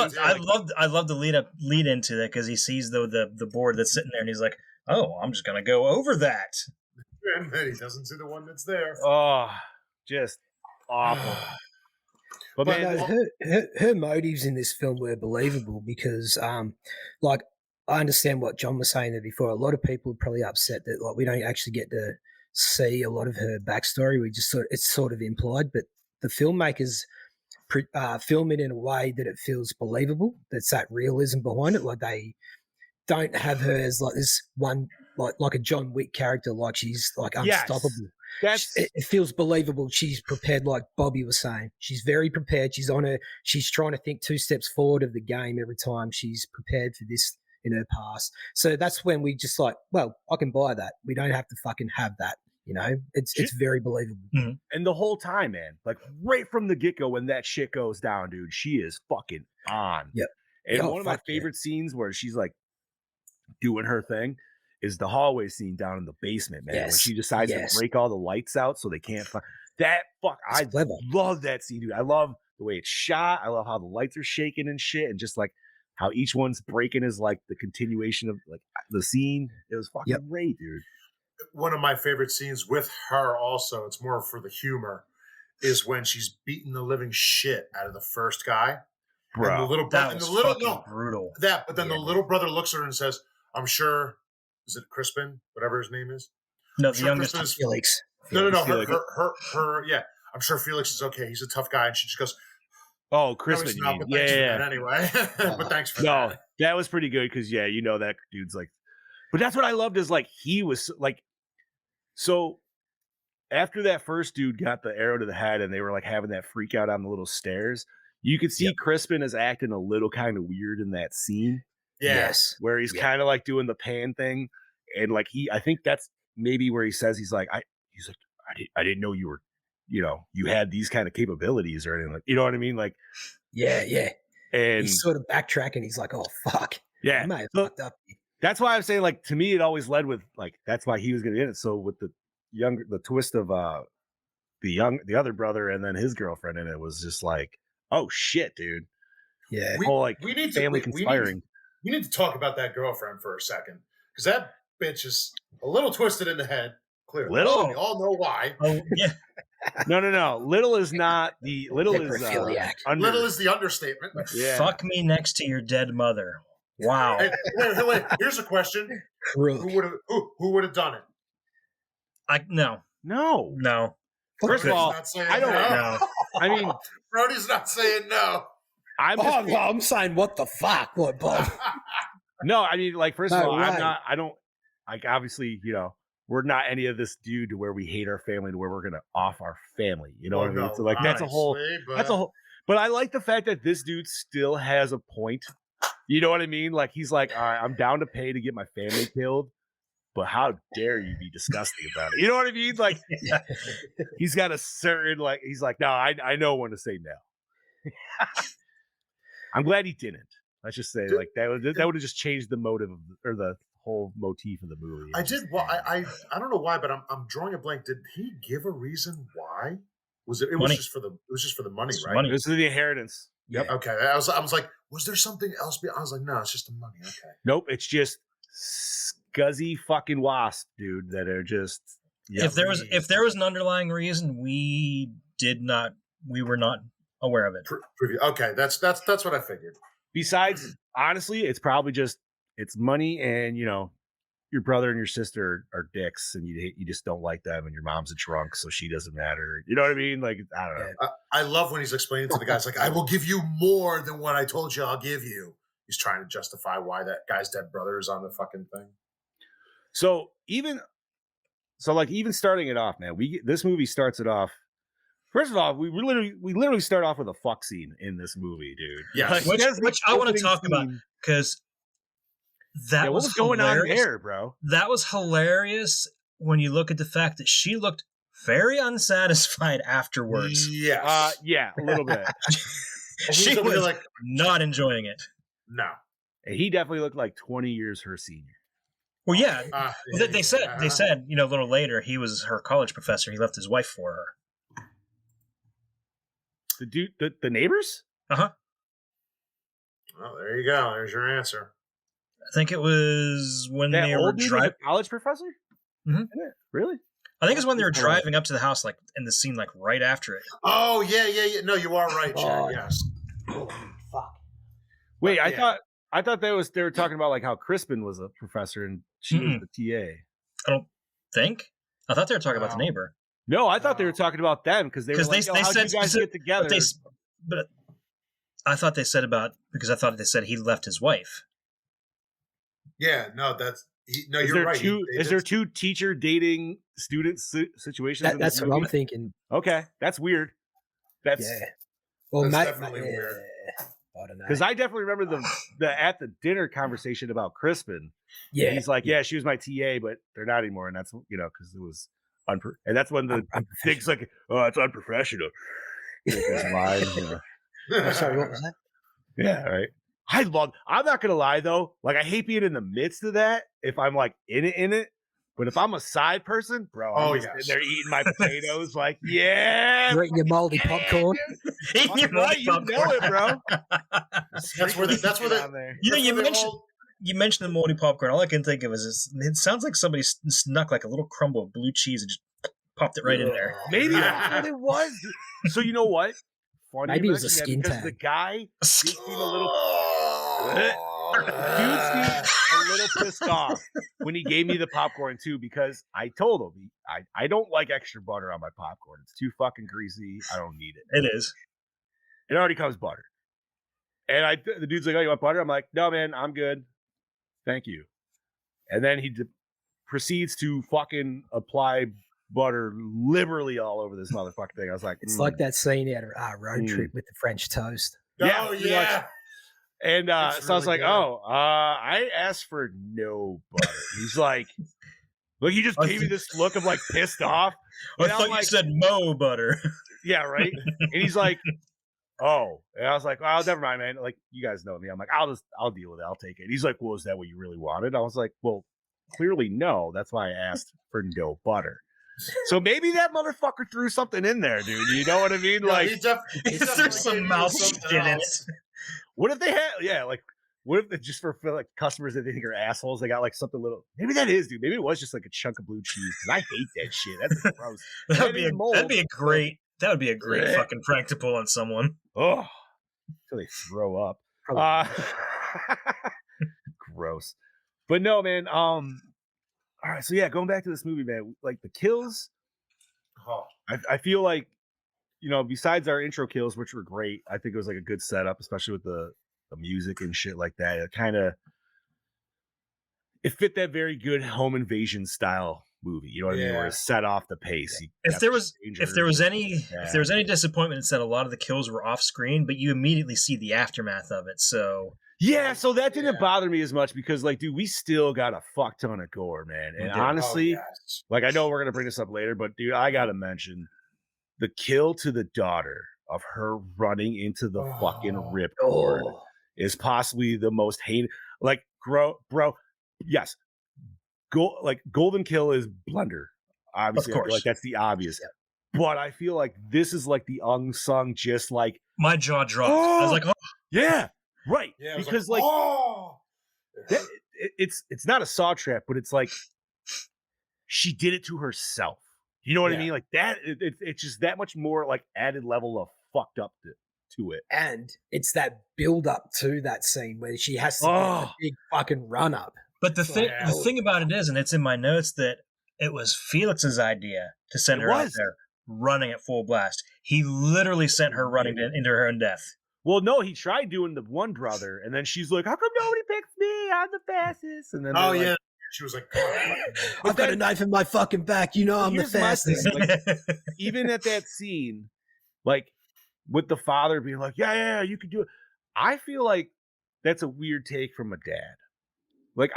I love the lead into that because he sees the board that's sitting there, and he's like, oh, I'm just gonna go over that, and then he doesn't see the one that's there. Oh, just awful. But man, her motives in this film were believable because, like, I understand what John was saying there before. A lot of people are probably upset that like we don't actually get to see a lot of her backstory. We just it's sort of implied, but the filmmakers film it in a way that it feels believable. That's that realism behind it. Like they don't have her as like this one like a John Wick character. Like she's like unstoppable. Yes. It feels believable. She's prepared, like Bobby was saying. She's very prepared. She's on her. She's trying to think 2 steps forward of the game every time. She's prepared for this in her past. So that's when we just like, well, I can buy that. We don't have to fucking have that. You know, it's very believable. Mm-hmm. And the whole time, man, like right from the get-go when that shit goes down, dude, she is fucking on. Yep. And one of my favorite scenes where she's like doing her thing is the hallway scene down in the basement, man. When she decides to break all the lights out so they can't find that. I love that scene, dude. I love the way it's shot. I love how the lights are shaking and shit, and just like how each one's breaking is like the continuation of like the scene. It was fucking great, dude. One of my favorite scenes with her also, it's more for the humor, is when she's beating the living shit out of the first guy. Bro, and the little that was brutal. But then the little brother looks at her and says, I'm sure, is it Crispin? Whatever his name is? No, the youngest is Felix. No. Her, yeah. I'm sure Felix is okay. He's a tough guy. And she just goes, oh, Crispin. Yeah. Anyway, but thanks for that. No, that was pretty good because, yeah, you know, that dude's like, but that's what I loved is like, he was like, so after that first dude got the arrow to the head and they were like having that freak out on the little stairs, you could see Crispin is acting a little kind of weird in that scene. Yes. Where he's kind of like doing the pan thing. And like I think that's maybe where he says he's like I didn't know you were, you had these kind of capabilities or anything, like, you know what I mean? Like, Yeah. and He's sort of backtracking. He's like, oh fuck. yeah, I may have so fucked up. that's why I'm saying, like, to me, it always led with like that's why he was going to get it. So with the twist of the other brother and then his girlfriend in it was just like, oh shit, dude. Yeah. Whole like we need family to conspiring. we need to talk about that girlfriend for a second, because that bitch is a little twisted in the head. Clearly, Little? we all know why. Oh yeah. No. Little is not the little is Necrophiliac. Little is the understatement. Yeah. Fuck me next to your dead mother. Wow. Hey, wait. Here's a question: Crook. Who would have done it? No. No. First of Brody's all, not saying I don't no. know. I mean, Brody's not saying no. I'm saying what the fuck, what Bob? No, I mean, like, first of No all, way. I don't, like, obviously, we're not any of this dude to where we hate our family to where we're going to off our family. You know what I mean? So, like, that's a whole, but I like the fact that this dude still has a point. You know what I mean? Like, he's like, all right, I'm down to pay to get my family killed, but how dare you be disgusting about it? You know what I mean? Like, he's got a certain, like, he's like, no, I know when to say no. I'm glad he didn't. Let's just say, like, that would have just changed the motive or the whole motif of the movie. I did. Well, I don't know why, but I'm drawing a blank. Did he give a reason why? Was it? It was just for the money, right? Money. This is the inheritance. Yep. Okay. I was like, was there something else? I was like, no, it's just the money. Okay. Nope. It's just scuzzy fucking wasp, dude. That are just. If there was an underlying reason, we were not aware of it. Okay, that's what I figured. Besides, honestly, it's probably just it's money, and your brother and your sister are dicks, and you just don't like them, and your mom's a drunk, so she doesn't matter. You know what I mean? Like, I don't know. I love when he's explaining to the guys, like, I will give you more than what I told you I'll give you. He's trying to justify why that guy's dead brother is on the fucking thing. So even starting it off, man, this movie starts it off. First of all, we literally start off with a fuck scene in this movie, dude. Yeah, Like, which I want to talk about, because that what was going on there, bro? That was hilarious when you look at the fact that she looked very unsatisfied afterwards. Yes. Yeah, a little bit. She was like not enjoying it. No. And he definitely looked like 20 years her senior. Well, yeah. They said, a little later, he was her college professor. He left his wife for her. The dude, the neighbors? Uh-huh. Well, there you go. There's your answer. I think it was when that they were driving. College professor? Mm-hmm. Really? I think it's when they were driving up to the house, like in the scene, like right after it. Oh, yeah. No, you are right, Chad. Yes. Fuck. Wait, I thought they were talking about like how Crispin was a professor and she was the TA. I don't think. I thought they were talking about the neighbor. No, I thought they were talking about them because they were like, they how'd said you guys get together? But I thought they said because I thought they said he left his wife. Yeah, no, you're right. Is there two teacher dating student situations? That's what I'm thinking. Okay, that's weird. That's definitely weird. I don't know. Because I definitely remember the at the dinner conversation about Crispin. Yeah, he's like, yeah, she was my TA, but they're not anymore, and that's because it was and that's when the thing's like, oh, it's unprofessional. Sorry, what was that? Yeah, right. I'm not gonna lie though, like I hate being in the midst of that if I'm like in it. But if I'm a side person, bro, I'm just sitting there eating my potatoes, like, yeah, you're eating your moldy popcorn. Right, you know it, bro. That's where you mentioned the moldy popcorn. All I can think of is it sounds like somebody snuck like a little crumble of blue cheese and just popped it right in there. Maybe that's what it was. So you know what? Funny maybe it was a skin because tag. the guy seemed a little. Dude seemed a little pissed off when he gave me the popcorn too, because I told him I don't like extra butter on my popcorn. It's too fucking greasy. I don't need it. It is. It already comes butter. And the dude's like, "Oh, you want butter?" I'm like, "No, man, I'm good. Thank you." And then he proceeds to fucking apply butter liberally all over this motherfucking thing. I was like, it's like that scene out of Road Trip with the French toast. Yeah, oh yeah. And so I was like, I asked for no butter. He's like, Like he just gave me this look of like pissed off. I And I'm thought you like, said Mo butter. yeah, right. And he's like, oh, and I was like, oh, never mind, man. Like you guys know me. I'm like, I'll deal with it. I'll take it. He's like, well, is that what you really wanted? I was like, well, clearly no. That's why I asked for no butter. So maybe that motherfucker threw something in there, dude. You know what I mean? Yeah, Like, he definitely There's some gave you mouth something shit in else. it. what if they had? Yeah, like. What if just for like customers that they think are assholes, they got like something little? Maybe that is, dude. Maybe it was just like a chunk of blue cheese because I hate that shit. That's gross. That would is be a great Blech. fucking prank to pull on someone. Oh, until they throw up. Gross. But no, man. All right. So yeah, going back to this movie, man. Like the kills, Oh, I feel like, you know, besides our intro kills, which were great, I think it was like a good setup, especially with the music and shit like that. It fit that very good home invasion style movie. You know what I mean? Where it set off the pace. If there was any disappointment, it's that a lot of the kills were off screen, but you immediately see the aftermath of it. So yeah, so that didn't bother me as much because, like, dude, we still got a fuck ton of gore, man. And honestly, like, I know we're gonna bring this up later, but dude, I gotta mention the kill to the daughter of her running into the fucking ripcord is possibly the most hated. Like, bro, yes, golden kill is Blender. Obviously, Of course. I feel like that's the obvious. But I feel like this is like the unsung, just like my jaw dropped. I was like, oh. Yeah, right. yeah, Because it's not a saw trap, but it's like she did it to herself. You know what I mean? Like that. It's just that much more like added level of fucked up to it. And it's that build up to that scene where she has to get a big fucking run up. But the thing about it is, and it's in my notes, that it was Felix's idea to send her out there running at full blast. He literally sent her running into her own death. Well, no, he tried doing the one brother, and then she's like, "How come nobody picks me? I'm the fastest." And then she was like, "I've got a knife in my fucking back. You know I'm the fastest." Like, even at that scene, like with the father being like, "Yeah, you could do it." I feel like that's a weird take from a dad. Like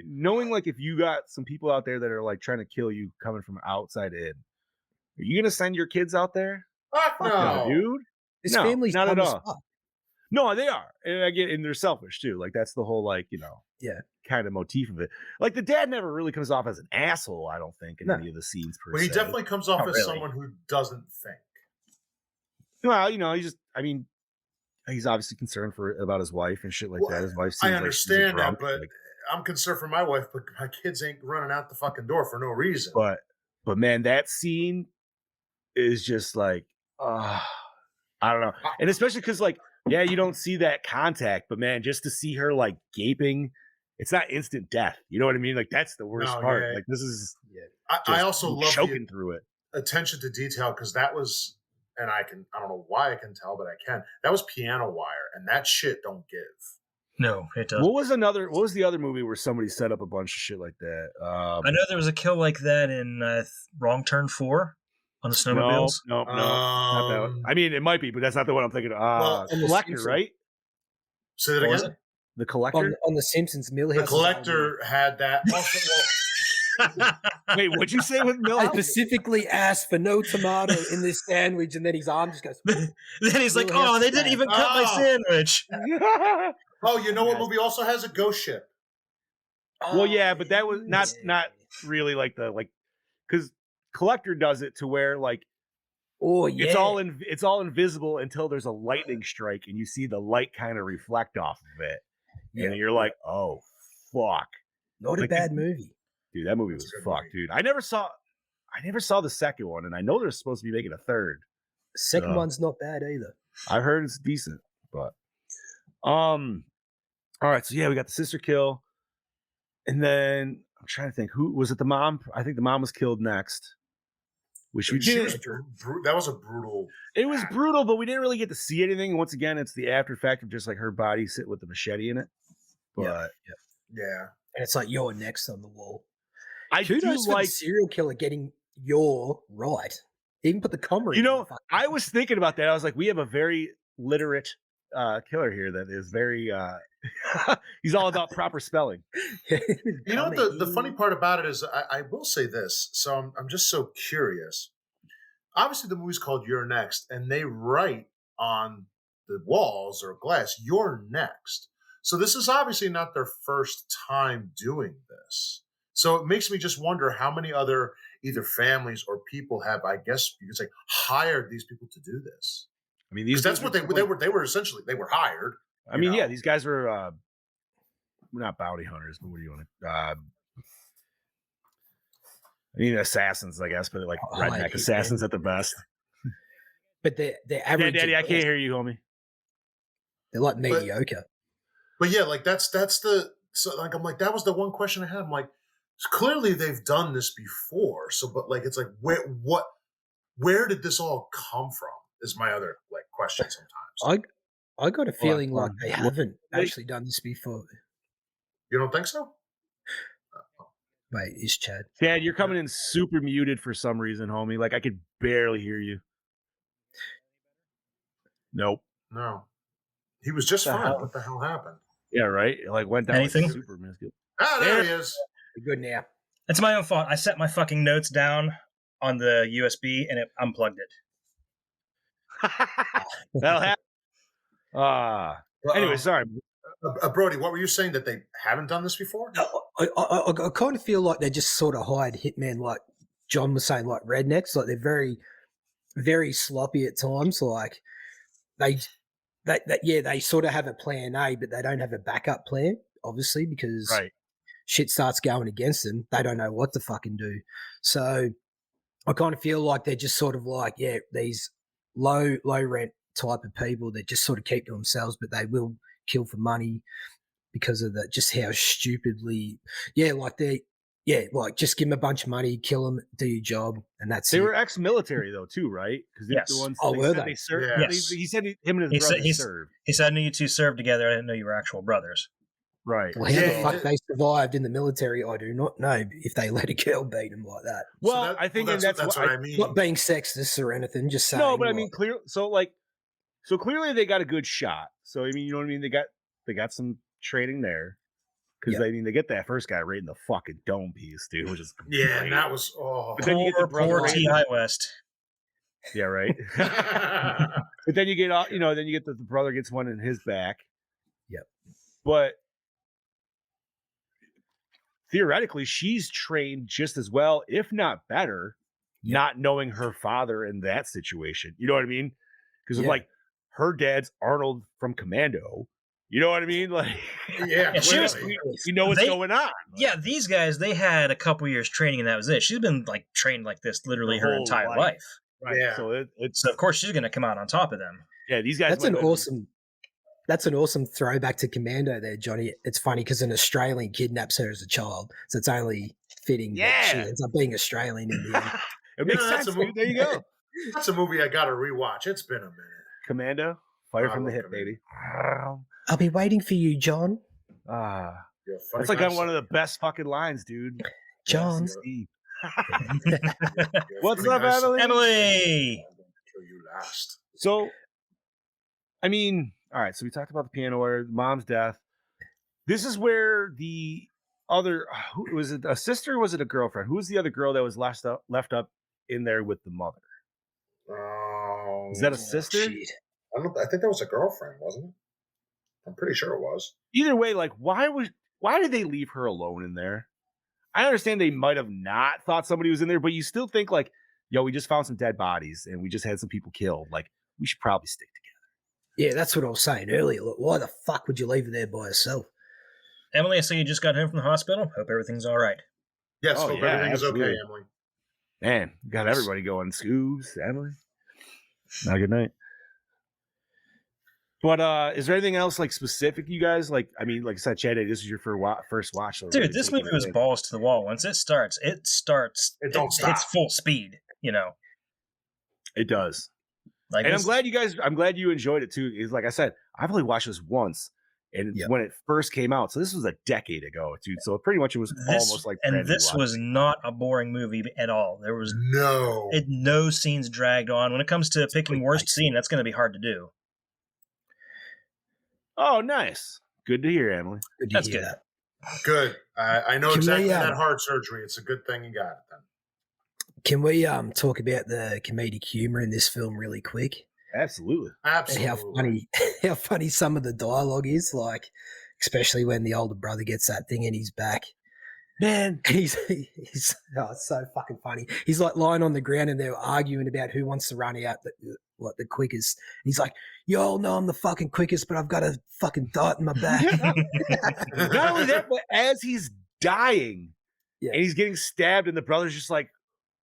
knowing like if you got some people out there that are like trying to kill you coming from outside in, are you gonna send your kids out there? Fuck no, dude. His family's not at all. No, they are, and they're selfish too. Like that's the whole like kind of motif of it. Like the dad never really comes off as an asshole. I don't think in any of the scenes. Well, he definitely comes off as someone who doesn't think. Well, he's obviously concerned about his wife and shit like that. His wife. I understand that, but I'm concerned for my wife. But my kids ain't running out the fucking door for no reason. But man, that scene is just like, I don't know, and especially because like, yeah, you don't see that contact, but man, just to see her like gaping, it's not instant death. You know what I mean? Like that's the worst part. Yeah. Like this is. Yeah, I also love choking through it. Attention to detail because that was, and I don't know why I can tell, but I can. That was piano wire, and that shit don't give. No, it doesn't. What was the other movie where somebody set up a bunch of shit like that? I know there was a kill like that in Wrong Turn 4 on the snowmobiles. No, not that one. I mean, it might be, but that's not the one I'm thinking of. Collector, right? Say that again. The Collector on the Simpsons. Millhouse. The Collector had that. Also, wait, what'd you say with Millhouse? I specifically asked for no tomato in this sandwich, and then his arm just goes. Then he's like, "Oh, they didn't even cut my sandwich." Oh, you know what movie also has a ghost ship? Well, yeah, but that was not really like because Collector does it to where like, it's all invisible until there's a lightning strike and you see the light kind of reflect off of it, and you're like, oh fuck, not a bad movie, dude. That movie was fucked, dude. I never saw the second one, and I know they're supposed to be making a third. The second one's not bad either. I've heard it's decent, but all right, so yeah, we got the sister kill, and then I'm trying to think who was it. The mom, I think the mom was killed next, which we did. That was a brutal. It was brutal, but we didn't really get to see anything. And once again, it's the after effect of just like her body sitting with the machete in it. But yeah, and it's like you're next on the wall. I do like serial killer getting your right. Even put the comma. I was thinking about that. I was like, we have a very literate killer here that is very He's all about proper spelling. You know what the funny part about it is? I will say this. So I'm just so curious. Obviously, the movie's called You're Next, and they write on the walls or glass, "You're next." So this is obviously not their first time doing this. So it makes me just wonder how many other either families or people have, I guess you could say, hired these people to do this. I mean, Because that's what they were. They were essentially hired. I mean, yeah, these guys were not bounty hunters, but what do you want to? I mean, assassins, I guess, but like redneck assassins at the best. But they're average. Daddy, I can't hear you, homie. They're like mediocre. But yeah, like that's the so like I'm like that was the one question I had. I'm like, clearly they've done this before. So, but like it's like where did this all come from? Is my other like question sometimes. I got a feeling like they haven't actually done this before. You don't think so? Wait, is Chad? Chad, you're coming in super muted for some reason, homie. Like I could barely hear you. Nope. No. He was just fine. What the hell happened? Yeah, right. It like went down. Anything? Like super minuscule. Ah, there he is. Good now. It's my own fault. I set my fucking notes down on the USB and it unplugged it. That'll happen. Anyway, sorry. Brody, what were you saying, that they haven't done this before? I kind of feel like they just sort of hired hitmen, like John was saying, like rednecks. Like they're very, very sloppy at times. Like they sort of have a plan A, but they don't have a backup plan, obviously, because shit starts going against them. They don't know what to fucking do. So I kind of feel like they're just sort of like, these low rent type of people that just sort of keep to themselves, but they will kill for money because of just how stupidly, like just give them a bunch of money, kill them, do your job, and that's it. They were ex-military though, too, right? Because yes. the ones were they served. Yes. He said him and his brother served. He said, "I knew you two served together. I didn't know you were actual brothers." Right. Well, how the fuck they survived in the military, I do not know. If they let a girl beat them like that. Well, I think that's what I mean. Not being sexist or anything, just saying. No, but I mean, clear. So clearly they got a good shot. So I mean, you know what I mean? They got some training there. Because I mean, they get that first guy right in the fucking dome piece, dude, which is great. And that was But then you get the brother poor T.I. West. Yeah, right. But then you get then you get the brother gets one in his back. Yep. But theoretically, she's trained just as well, if not better, not knowing her father in that situation. You know what I mean? Because like her dad's Arnold from Commando. You know what I mean? Like, you know what's going on. Yeah, these guys, they had a couple years training, and that was it. She's been like trained like this literally her entire life. Right. Yeah. So so of course she's going to come out on top of them. Yeah, these guys. That's an awesome throwback to Commando there, Johnny. It's funny because an Australian kidnaps her as a child, so it's only fitting that she ends up being Australian in the end. It makes sense. There you go. That's a movie I got to rewatch. It's been a minute. Commando, Fire from the Hip, baby. I'll be waiting for you, John. That's like one of the best fucking lines, dude. John. What's up, Emily? Emily. You last. So, I mean, all right. So we talked about the piano wire, mom's death. This is where the other was it a sister? Or was it a girlfriend? Who was the other girl that was left up in there with the mother? Is that a sister? I think that was a girlfriend, wasn't it? I'm pretty sure it was. Either way, like, why did they leave her alone in there? I understand they might have not thought somebody was in there, but you still think like, yo, we just found some dead bodies and we just had some people killed. Like, we should probably stick together. Yeah, that's what I was saying earlier. Look, why the fuck would you leave her there by herself? Emily, I see you just got home from the hospital. Hope everything's all right. Yes, hope everything is okay, Emily. Man, got everybody going. Scoobs, Emily. Have a good night. But is there anything else like specific, you guys? Like, I mean, like I said, Chad, this is your first watch. So dude, this movie was balls to the wall. Once it starts. It don't stop. It's full speed. You know, it does. Like, and I'm glad you enjoyed it too. Is like I said, I've only watched this once, and when it first came out, so this was a decade ago, dude. So pretty much it was almost like. And this was not a boring movie at all. There was no scenes dragged on. When it comes to picking worst scene, that's going to be hard to do. Oh, nice. Good to hear, Emily. Good to That's hear good. that. Good. I know Can exactly we, that heart surgery. It's a good thing you got it then. Can we talk about the comedic humor in this film really quick? Absolutely. And Absolutely. how funny some of the dialogue is, like especially when the older brother gets that thing in his back. Man, He's it's so fucking funny. He's like lying on the ground and they're arguing about who wants to run out the quickest. And he's like, "You all know I'm the fucking quickest, but I've got a fucking dart in my back." not only that, but as he's dying Yeah. and he's getting stabbed, and the brother's just like,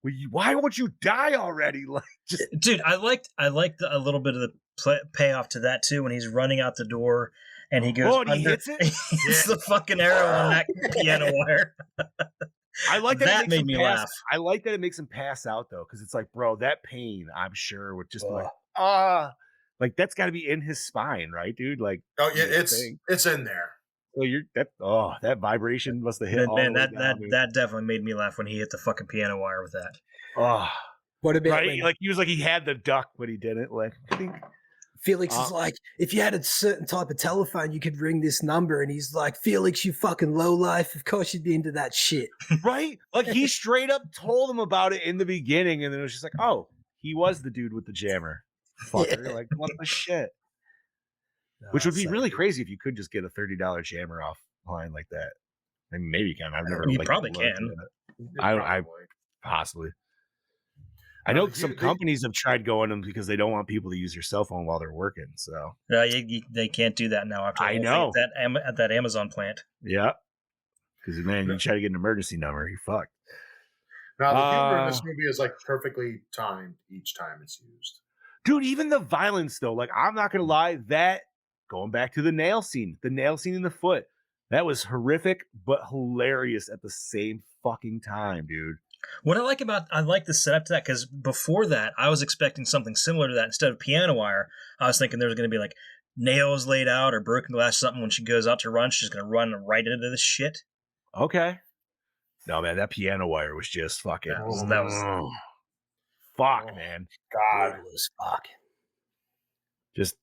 well, why won't you die already? Like, just Dude, I liked a little bit of the payoff to that too when he's running out the door and he goes. Oh, and he hits it? He hits the fucking arrow on that piano wire. I like that. That it makes made him me pass. laugh. I like that it makes him pass out though, because it's like, bro, that pain, I'm sure would just be like, Ugh. like that's got to be in his spine, right, dude? Like, Oh yeah, this it's thing. it's in there. So that vibration must have hit. all Man, the way that down, dude. that definitely made me laugh when he hit the fucking piano wire with that. Oh, What about right? when Like he was like he had the duck, but he didn't. Like, Felix is like, if you had a certain type of telephone, you could ring this number. And he's like, Felix, you fucking lowlife. Of course you'd be into that shit. right? Like he straight up told him about it in the beginning, and then it was just like, oh, he was the dude with the jammer, fucker. Yeah. Like, what the shit? No, Which would be so really good. crazy if you could just get a $30 jammer offline like that. I mean, maybe you can. I've never. You like, probably looked can. at it. I possibly. I know some companies have tried going them because they don't want people to use your cell phone while they're working. So They can't do that now. After I know that at that Amazon plant. yeah, because man, you try to get an emergency number, you're fucked. Now the humor in this movie is like perfectly timed each time it's used. Dude, even the violence though, like I'm not gonna lie, that going back to the nail scene in the foot, that was horrific but hilarious at the same fucking time, dude. What I like the setup to that, because before that, I was expecting something similar to that. Instead of piano wire, I was thinking there was going to be like nails laid out or broken glass, something when she goes out to run, she's going to run right into this shit. Okay. No, man, that piano wire was just fucking. That was fuck, man. God. Brutal as fuck. Just,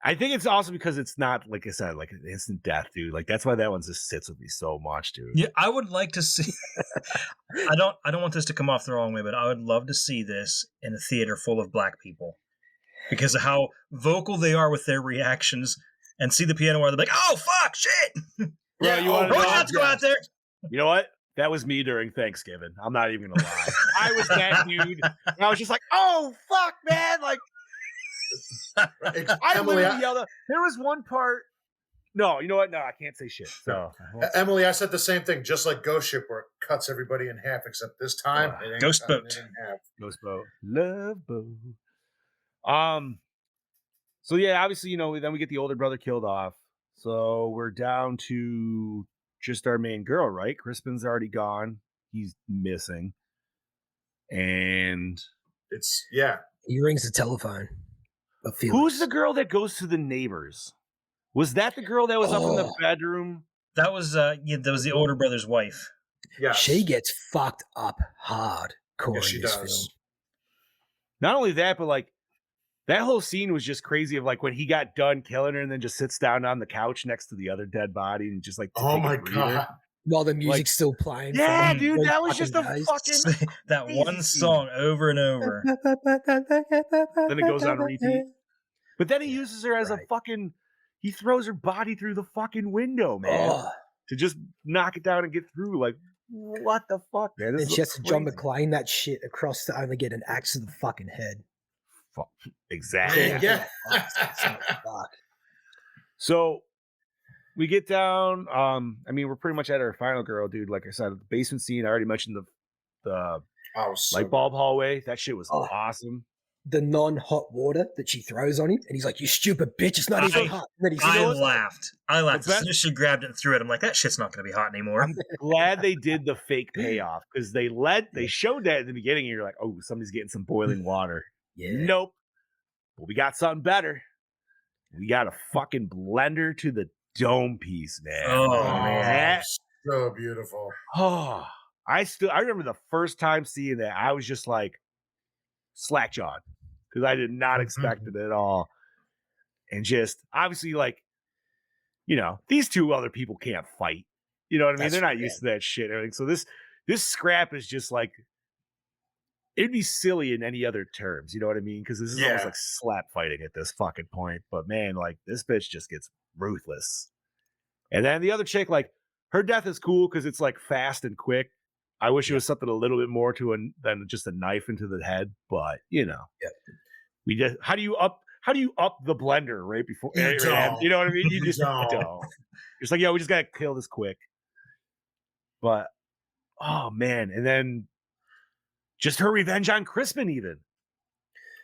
I think it's awesome because it's not, like I said, like an instant death, dude. Like that's why that one just sits with me so much, dude. Yeah, I would like to see. I don't want this to come off the wrong way, but I would love to see this in a theater full of black people because of how vocal they are with their reactions, and see the piano wire. They're like, "Oh fuck, shit!" Yeah, you want let's go out there. You know what? That was me during Thanksgiving. I'm not even gonna lie. I was that dude. And I was just like, "Oh fuck, man!" Like. I Emily, literally yelled out. There was one part. No, you know what? No, I can't say shit. So Emily, I said the same thing. Just like Ghost Ship, where it cuts everybody in half, except this time it ain't Ghost cutting Boat. it in half. Ghost Boat, Love Boat. So yeah, obviously, then we get the older brother killed off. So we're down to just our main girl, right? Crispin's already gone. He's missing, and He rings the telephone. Who's the girl that goes to the neighbors? Was that the girl that was up in the bedroom? That was that was the older brother's wife. Yeah, she gets fucked up hard. Yeah, she this does. film. Not only that, but like that whole scene was just crazy. Of like when he got done killing her, and then just sits down on the couch next to the other dead body, and just like, oh my god, while the music's still playing. Yeah, dude, that was just a fucking that one song over and over. Then it goes on repeat. But then he uses her as a fucking. He throws her body through the fucking window, man, to just knock it down and get through. Like, what the fuck, man? And she has to John McClane that shit across to only get an axe to the fucking head. Fuck. Exactly. Yeah. So we get down. I mean, we're pretty much at our final girl, dude. Like I said, the basement scene. I already mentioned the light bulb hallway. That shit was awesome. The non-hot water that she throws on him, and he's like, "You stupid bitch! It's not even hot." And then I laughed. As soon as she grabbed it and threw it, I'm like, "That shit's not going to be hot anymore." I'm glad they did the fake payoff because they showed that at the beginning. And you're like, "Oh, somebody's getting some boiling water." Yeah. Nope. But we got something better. We got a fucking blender to the dome piece, man. Oh man, so beautiful. Oh, I remember the first time seeing that. I was just like slack-jawed because I did not expect it at all. And just obviously, like, these two other people can't fight. You know what I mean? That's They're not right. used to that shit. Everything. So this scrap is just like, it'd be silly in any other terms. You know what I mean? Because this is almost Yeah. like slap fighting at this fucking point. But man, like this bitch just gets ruthless. And then the other chick, like her death is cool because it's like fast and quick. I wish it was something a little bit more than just a knife into the head. But we just how do you up the blender right before You don't. you know what I mean? You You just don't. don't. It's like, we just gotta kill this quick. But oh man, and then just her revenge on Crispin even.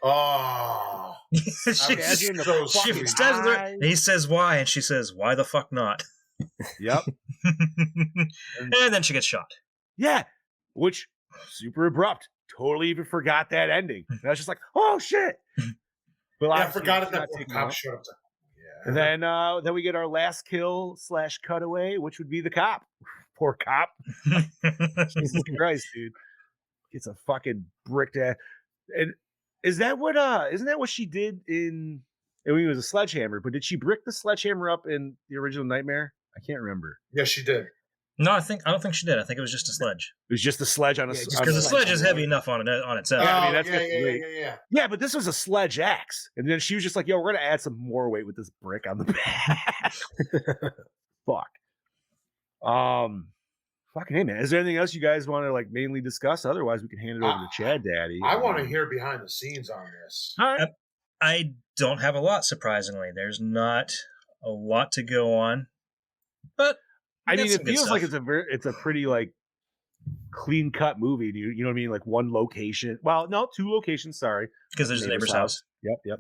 Oh, she, Imagine the so she sweet. says her, and he says why, and she says, why the fuck not? Yep. And then she gets shot. Yeah. Which super abrupt. Totally even forgot that ending. And I was just like, oh shit. But I obviously, forgot she's it. That not poor taken cop out. showed up. And then we get our last kill / cutaway, which would be the cop. Poor cop. Jesus Christ, dude. It's a fucking bricked ass. And isn't that what she did in I mean, it was a sledgehammer, but did she brick the sledgehammer up in the original Nightmare? I can't remember. Yes, she did. No, I don't think she did. I think it was just a sledge. It was just a sledge on a Yeah, just Because the sledge is sledgehammer. heavy enough on its own. Yeah, I mean, Oh, that's yeah, great. yeah. Yeah, but this was a sledge axe. And then she was just like, yo, we're going to add some more weight with this brick on the back. Fuck. Fucking hey, man. Is there anything else you guys want to like mainly discuss? Otherwise, we can hand it over to Chad Daddy. I want to hear behind the scenes on this. All right. I don't have a lot, surprisingly. There's not a lot to go on. But I mean, That's it some good feels like stuff. it's a pretty like clean cut movie, dude. You know what I mean? Like one location. Well, no, 2 locations. Sorry, because there's a neighbor's house. Yep.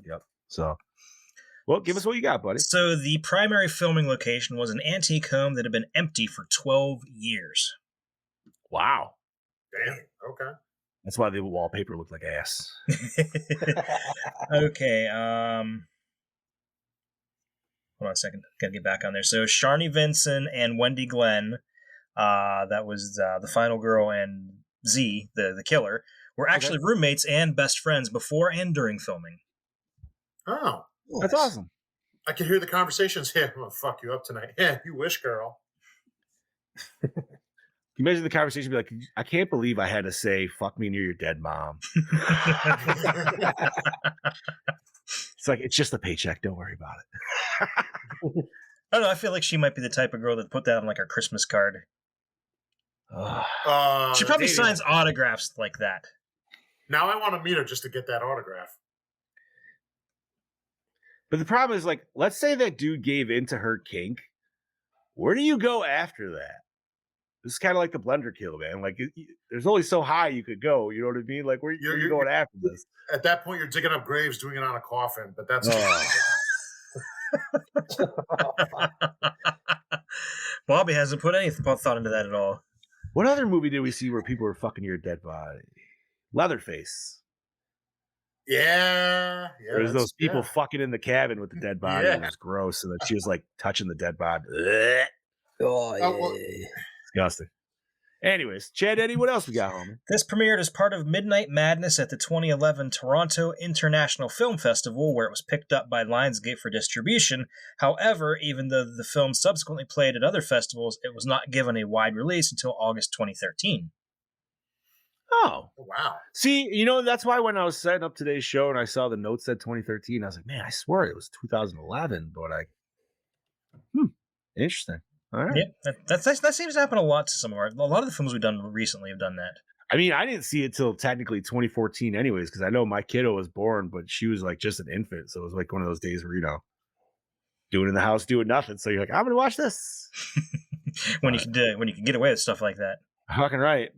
So, well, give us what you got, buddy. So the primary filming location was an antique home that had been empty for 12 years. Wow, Damn. Okay. that's why the wallpaper looked like ass. Okay. Hold on a second. Gotta get back on there. So Sharni Vinson and Wendy Glenn, that was the final girl, and Z, the killer, were actually roommates and best friends before and during filming. Oh, That's awesome. I can hear the conversations. Yeah, I'm gonna fuck you up tonight. Yeah, you wish, girl. Can you imagine the conversation be like, I can't believe I had to say, fuck me near your dead mom. It's like, it's just a paycheck. Don't worry about it. I don't know. I feel like she might be the type of girl that put that on like her Christmas card. She probably dating. signs autographs like that. Now I want to meet her just to get that autograph. But the problem is, like, let's say that dude gave into her kink. Where do you go after that? This is kind of like the blender kill, man. Like, there's only so high you could go. You know what I mean? Like, where are you going after this? At that point, you're digging up graves, doing it on a coffin. But that's Bobby hasn't put any thought into that at all. What other movie did we see where people were fucking your dead body? Leatherface. yeah. There's those people yeah. fucking in the cabin with the dead body. Yeah. It was gross. And then she was like touching the dead body. Ugh. Oh, yeah. well- Disgusting. Anyways, Chad Eddie, what else we got, homie? This premiered as part of Midnight Madness at the 2011 Toronto International Film Festival, where it was picked up by Lionsgate for distribution. However, even though the film subsequently played at other festivals, it was not given a wide release until August 2013. Oh. Wow. See, that's why when I was setting up today's show and I saw the note said 2013, I was like, man, I swear it was 2011, but interesting. All right. Yeah, that seems to happen a lot to a lot of the films we've done recently have done that. I mean, I didn't see it till technically 2014 anyways, because I know my kiddo was born, but she was like just an infant. So it was like one of those days where, doing in the house, doing nothing. So you're like, I'm going to watch this. when you can get away with stuff like that. Fucking right.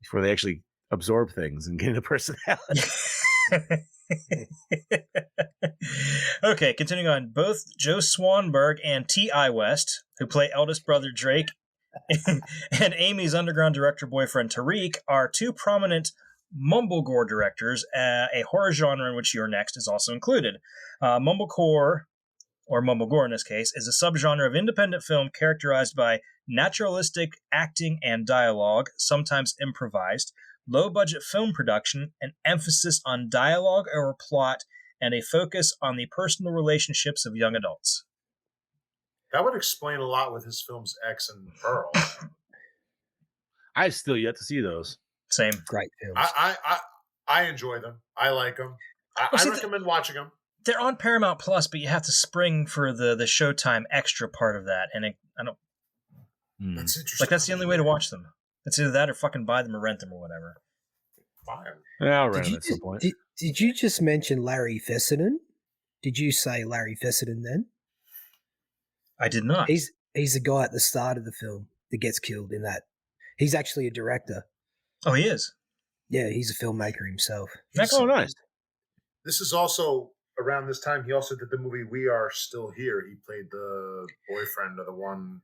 Before they actually absorb things and get a personality. Okay, continuing on. Both Joe Swanberg and T.I. West, who play eldest brother Drake, and Amy's underground director boyfriend Tariq, are 2 prominent mumblecore directors. A horror genre in which you're next is also included. Mumblecore, or mumblegore in this case, is a subgenre of independent film characterized by naturalistic acting and dialogue, sometimes improvised, low-budget film production, an emphasis on dialogue or plot, and a focus on the personal relationships of young adults. That would explain a lot with his films X and Pearl. I still yet to see those. Same. Great films. I enjoy them. I like them. I recommend watching them. They're on Paramount Plus, but you have to spring for the Showtime extra part of that, and I don't. That's interesting. Like that's the only way to watch them. It's either that or fucking buy them or rent them or whatever. Fine. Yeah, I'll rent them at some point. Did you just mention Larry Fessenden? Did you say Larry Fessenden then? I did not. He's the guy at the start of the film that gets killed in that. He's actually a director. Oh, he is? Yeah, he's a filmmaker himself. Oh, nice. This is also around this time. He also did the movie We Are Still Here. He played the boyfriend of the one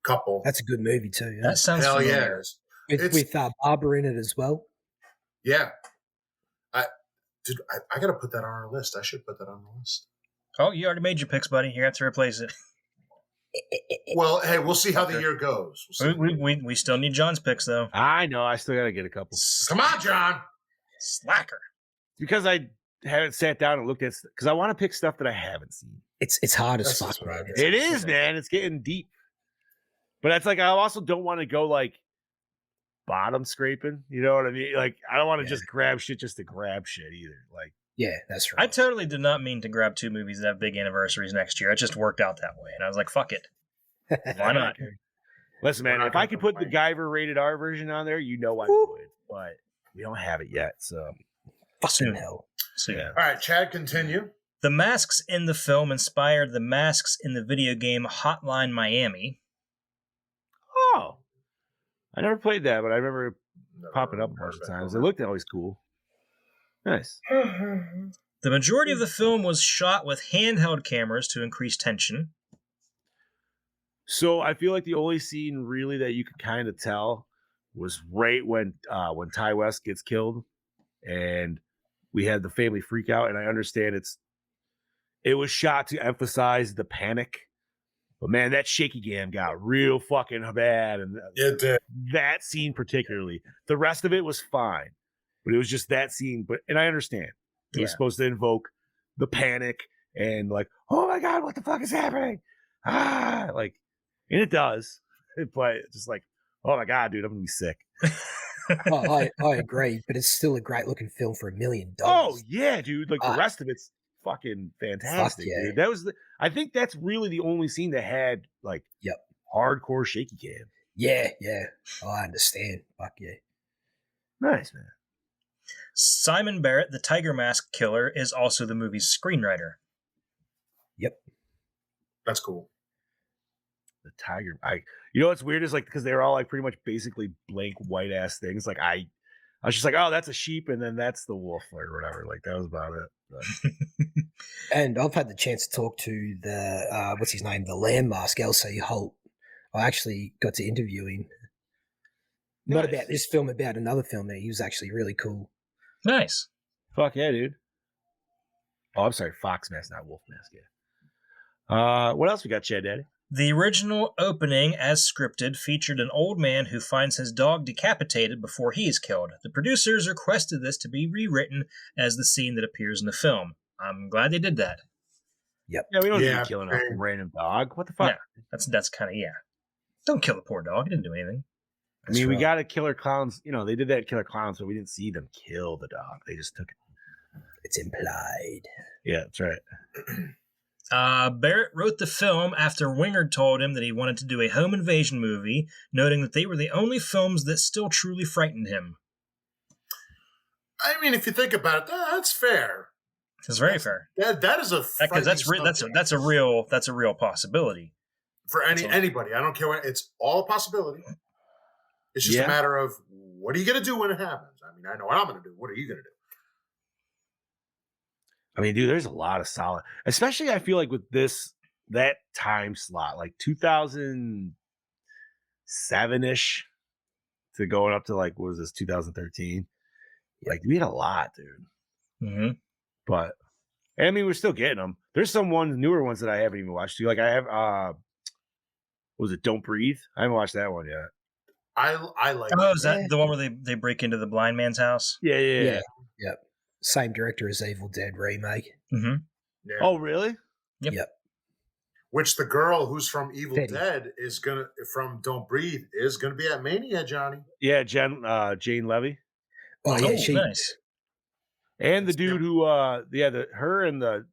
couple. That's a good movie too. Yeah? That sounds Hell familiar. yeah. With Barbara in it as well. Yeah. I got to put that on our list. I should put that on the list. Oh, you already made your picks, buddy. You have to replace it. Well, hey, we'll see how the year goes. We still need John's picks, though. I know. I still got to get a couple. Come on, John. Slacker. Because I haven't sat down and looked at, because I want to pick stuff that I haven't seen. It's hard as fuck, man. It is, man. It's getting deep. But that's like, I also don't want to go like bottom scraping. You know what I mean? Like, I don't want to just grab shit just to grab shit either. Like, yeah, that's right. I totally did not mean to grab two movies that have big anniversaries next year. It just worked out that way. And I was like, fuck it. Why not? Listen, man, if I could put the Guyver rated R version on there, you know I would. But we don't have it yet, so. Fucking hell. So, yeah. All right, Chad, continue. The masks in the film inspired the masks in the video game Hotline Miami. Oh. I never played that, but I remember popping up a bunch of times. It looked always cool. Nice. The majority of the film was shot with handheld cameras to increase tension. So I feel like the only scene really that you could kind of tell was right when Ty West gets killed, and we had the family freak out. And I understand it was shot to emphasize the panic, but man, that shaky cam got real fucking bad, and It did. that scene particularly. The rest of it was fine, but it was just that scene. And I understand it was supposed to invoke the panic and like, oh my god, what the fuck is happening? Like, and it does, but just like, oh my god, dude, I'm gonna be sick. I agree, but it's still a great looking film for $1 million. Oh yeah, dude. Like the rest of it's fucking fantastic, dude. That was I think that's really the only scene that had like hardcore shaky cam. Yeah. I understand. Fuck yeah. Nice, man. Simon Barrett, the Tiger Mask killer, is also the movie's screenwriter. Yep. That's cool. The tiger. You know what's weird is like because they were all like pretty much basically blank white ass things. Like I was just like, oh, that's a sheep, and then that's the wolf or whatever. Like that was about it. But. And I've had the chance to talk to the what's his name, the Landmask, LC Holt. I actually got to interview him. Not about this film, about another film. He was actually really cool. Nice. Fuck yeah, dude. Oh, I'm sorry, Fox Mask, not Wolf Mask. Yeah. What else we got, Chad Daddy? The original opening, as scripted, featured an old man who finds his dog decapitated before he is killed. The producers requested this to be rewritten as the scene that appears in the film. I'm glad they did that. Yep. Yeah, we don't need killing a random dog. What the fuck? Yeah, that's kind of, Don't kill the poor dog. He didn't do anything. I mean, we got a Killer Clowns. You know, they did that at Killer Clowns, but we didn't see them kill the dog. They just took it. It's implied. Yeah, that's right. Barrett wrote the film after Wingard told him that he wanted to do a home invasion movie, noting that they were the only films that still truly frightened him. I mean, if you think about it, that's fair. It's very fair. That is a because that's a real possibility for anybody. I don't care what. It's all a possibility. It's just a matter of what are you going to do when it happens. I mean, I know what I'm going to do. What are you going to do? I mean, dude, there's a lot of solid, especially I feel like with that time slot, like 2007-ish to going up to like, what was this, 2013? Like, we had a lot, dude. Mm-hmm. But, I mean, we're still getting them. There's some newer ones that I haven't even watched too. Like, I have, what was it, Don't Breathe? I haven't watched that one yet. I like Oh, is that the one where they break into the blind man's house? Yeah. Yep. Same director as Evil Dead remake. Mm-hmm. Yeah. Oh, really? Yep. Which the girl who's from Evil Betty. Dead from Don't Breathe is gonna be at Mania, Johnny. Yeah, Jane Levy. Oh yeah, she. nice. And the That's dude who, her and the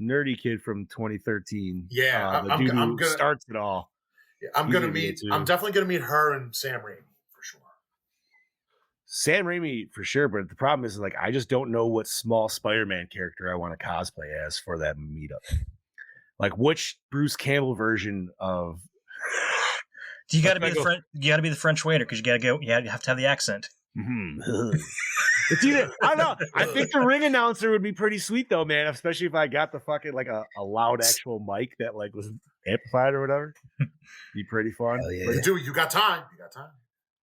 nerdy kid from 2013. Yeah, the dude who starts it all. Yeah, I'm definitely gonna meet her and Sam Raimi for sure. Sam Raimi for sure, but the problem is like I just don't know what small Spider-Man character I want to cosplay as for that meetup. Like which Bruce Campbell version of? You got to be You got to be the French waiter because you got to go. You have to have the accent. Mm-hmm. It's either I don't know. I think the ring announcer would be pretty sweet though, man. Especially if I got the fucking like a loud actual mic that like was amplified or whatever. Be pretty fun. Hell yeah. But dude, you got time. You got time.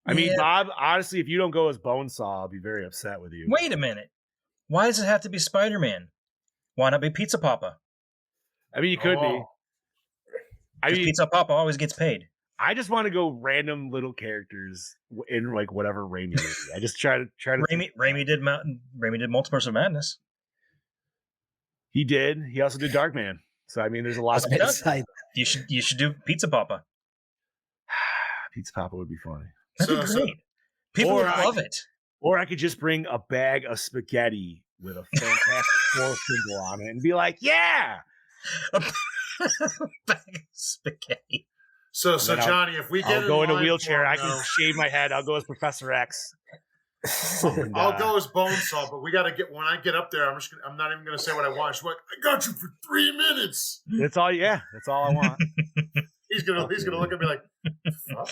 I mean, Bob, honestly, if you don't go as Bonesaw, I'll be very upset with you. Wait a minute. Why does it have to be Spider-Man? Why not be Pizza Papa? I mean, you could be. I mean, Pizza Papa always gets paid. I just want to go random little characters in like whatever Raimi movie. I just try to. Raimi did Multiverse of Madness. He did. He also did Darkman. So I mean, there's a lot. You should do Pizza Papa. Pizza Papa would be funny. That'd be great. People would love it. Or I could just bring a bag of spaghetti with a Fantastic Four symbol on it and be like, "Yeah, a bag of spaghetti." So Johnny, if we get, I'll go in a wheelchair. I can shave my head. I'll go as Professor X. I'll go as Bonesaw, but we got to get when I get up there. I'm not even gonna say what I want. She's like, I got you for 3 minutes. That's all. Yeah, that's all I want. He's gonna look at me like, fuck.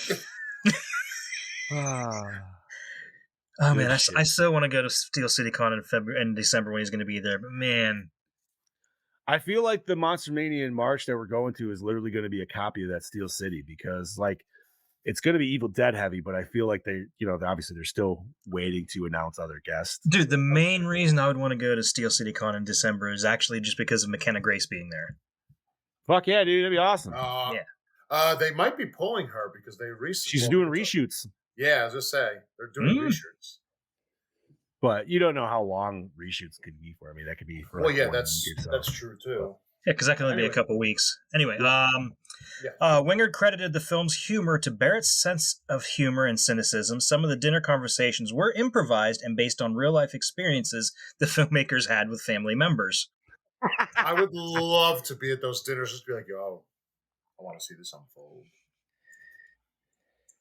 Oh man, I still want to go to Steel City Con in December when he's going to be there. But man, I feel like the Monster Mania in March that we're going to is literally going to be a copy of that Steel City because like it's going to be Evil Dead heavy, but I feel like obviously they're still waiting to announce other guests. Dude, the main reason I would want to go to Steel City Con in December is actually just because of McKenna Grace being there. Fuck yeah, dude, that'd be awesome. Yeah. They might be pulling her because they recently. She's doing reshoots. Yeah, I was just say they're doing reshoots. But you don't know how long reshoots could be for. I mean, that could be for. Well, yeah, that's true too. Yeah, because that can only be a couple weeks. Anyway, Wingard credited the film's humor to Barrett's sense of humor and cynicism. Some of the dinner conversations were improvised and based on real-life experiences the filmmakers had with family members. I would love to be at those dinners. Just be like, yo, I want to see this unfold.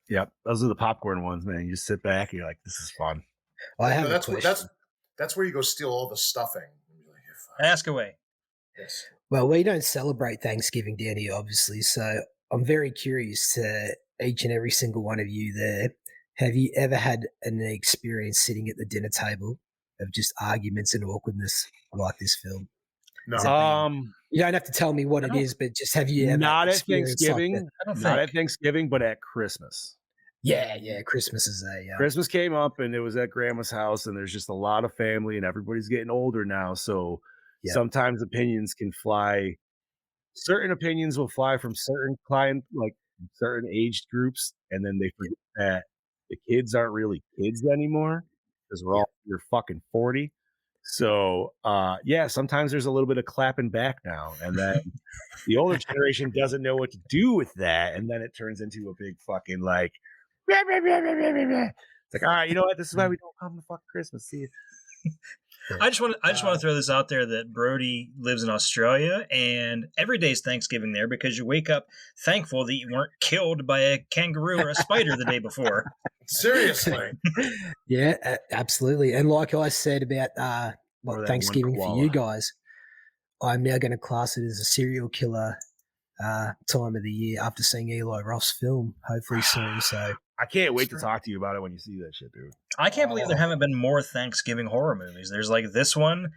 Yep, those are the popcorn ones, man. You just sit back and you're like, this is fun. That's where you go steal all the stuffing. Ask away. Yes. Well, we don't celebrate Thanksgiving down here, obviously, so I'm very curious to each and every single one of you there. Have you ever had an experience sitting at the dinner table of just arguments and awkwardness like this film? No. You don't have to tell me what it is, but just have you ever not at Thanksgiving? Not at Thanksgiving, but at Christmas. Yeah, Christmas is Christmas came up and it was at Grandma's house, and there's just a lot of family, and everybody's getting older now, so sometimes opinions can fly. Certain opinions will fly from certain like certain age groups, and then they forget that the kids aren't really kids anymore because you're fucking 40. So sometimes there's a little bit of clapping back now, and then the older generation doesn't know what to do with that, and then it turns into a big fucking like it's like, all right, you know what? This is why we don't come to fucking Christmas. See you. I just want to throw this out there that Brody lives in Australia, and every day is Thanksgiving there because you wake up thankful that you weren't killed by a kangaroo or a spider the day before. Seriously. Yeah, absolutely. And like I said about Thanksgiving for you guys, I'm now going to class it as a serial killer time of the year after seeing Eli Roth's film, hopefully soon. So I can't wait to talk to you about it when you see that shit, dude. I can't believe there haven't been more Thanksgiving horror movies. There's like this one,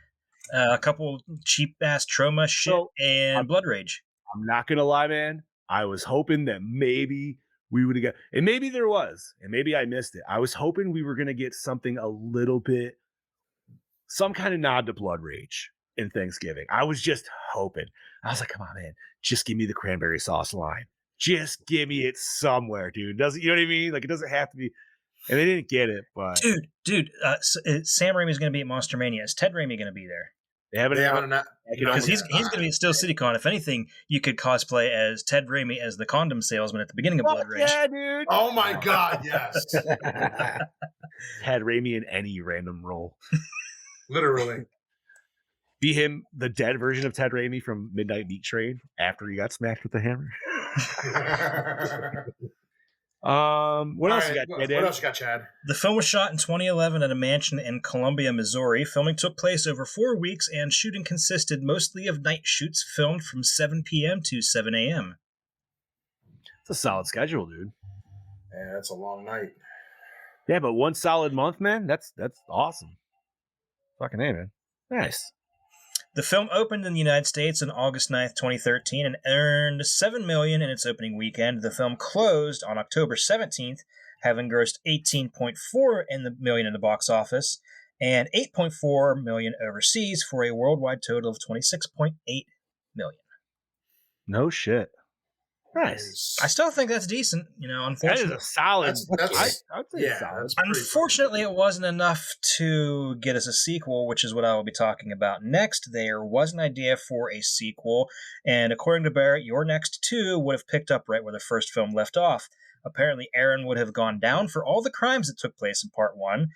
a couple cheap ass trauma shit, and Blood Rage. I'm not gonna lie, man. I was hoping that maybe we would have got, and maybe there was, and maybe I missed it. I was hoping we were gonna get something a little bit, some kind of nod to Blood Rage in Thanksgiving. I was just hoping. I was like, come on, man, just give me the cranberry sauce line. Just give me it somewhere, dude. Doesn't, you know what I mean? Like, it doesn't have to be. And they didn't get it, but dude, Sam Raimi's going to be at Monster Mania. Is Ted Raimi going to be there? They haven't. They haven't annou- Because he's yeah. going to be at Steel City Con. If anything, you could cosplay as Ted Raimi as the condom salesman at the beginning of Blood Rage. Yeah, dude. Oh my God, yes. Ted Raimi in any random role. Literally. Be him, the dead version of Ted Raimi from Midnight Meat Train after he got smacked with the hammer. What else you got? What else you got, Chad? The film was shot in 2011 at a mansion in Columbia, Missouri. Filming took place over 4 weeks, and shooting consisted mostly of night shoots filmed from 7 p.m. to 7 a.m. It's a solid schedule, dude. Yeah, that's a long night. Yeah, but one solid month, man. That's awesome. Fucking A, man. Nice. The film opened in the United States on August 9th, 2013, and earned $7 million in its opening weekend. The film closed on October 17th, having grossed $18.4 million in the box office and $8.4 million overseas for a worldwide total of $26.8 million. No shit. Nice. I still think that's decent, That unfortunately. is a solid. That's I'd say yeah, solid. that's pretty Unfortunately, it wasn't enough to get us a sequel, which is what I will be talking about next. There was an idea for a sequel, and according to Barrett, your next two would have picked up right where the first film left off. Apparently, Erin would have gone down for all the crimes that took place in part one.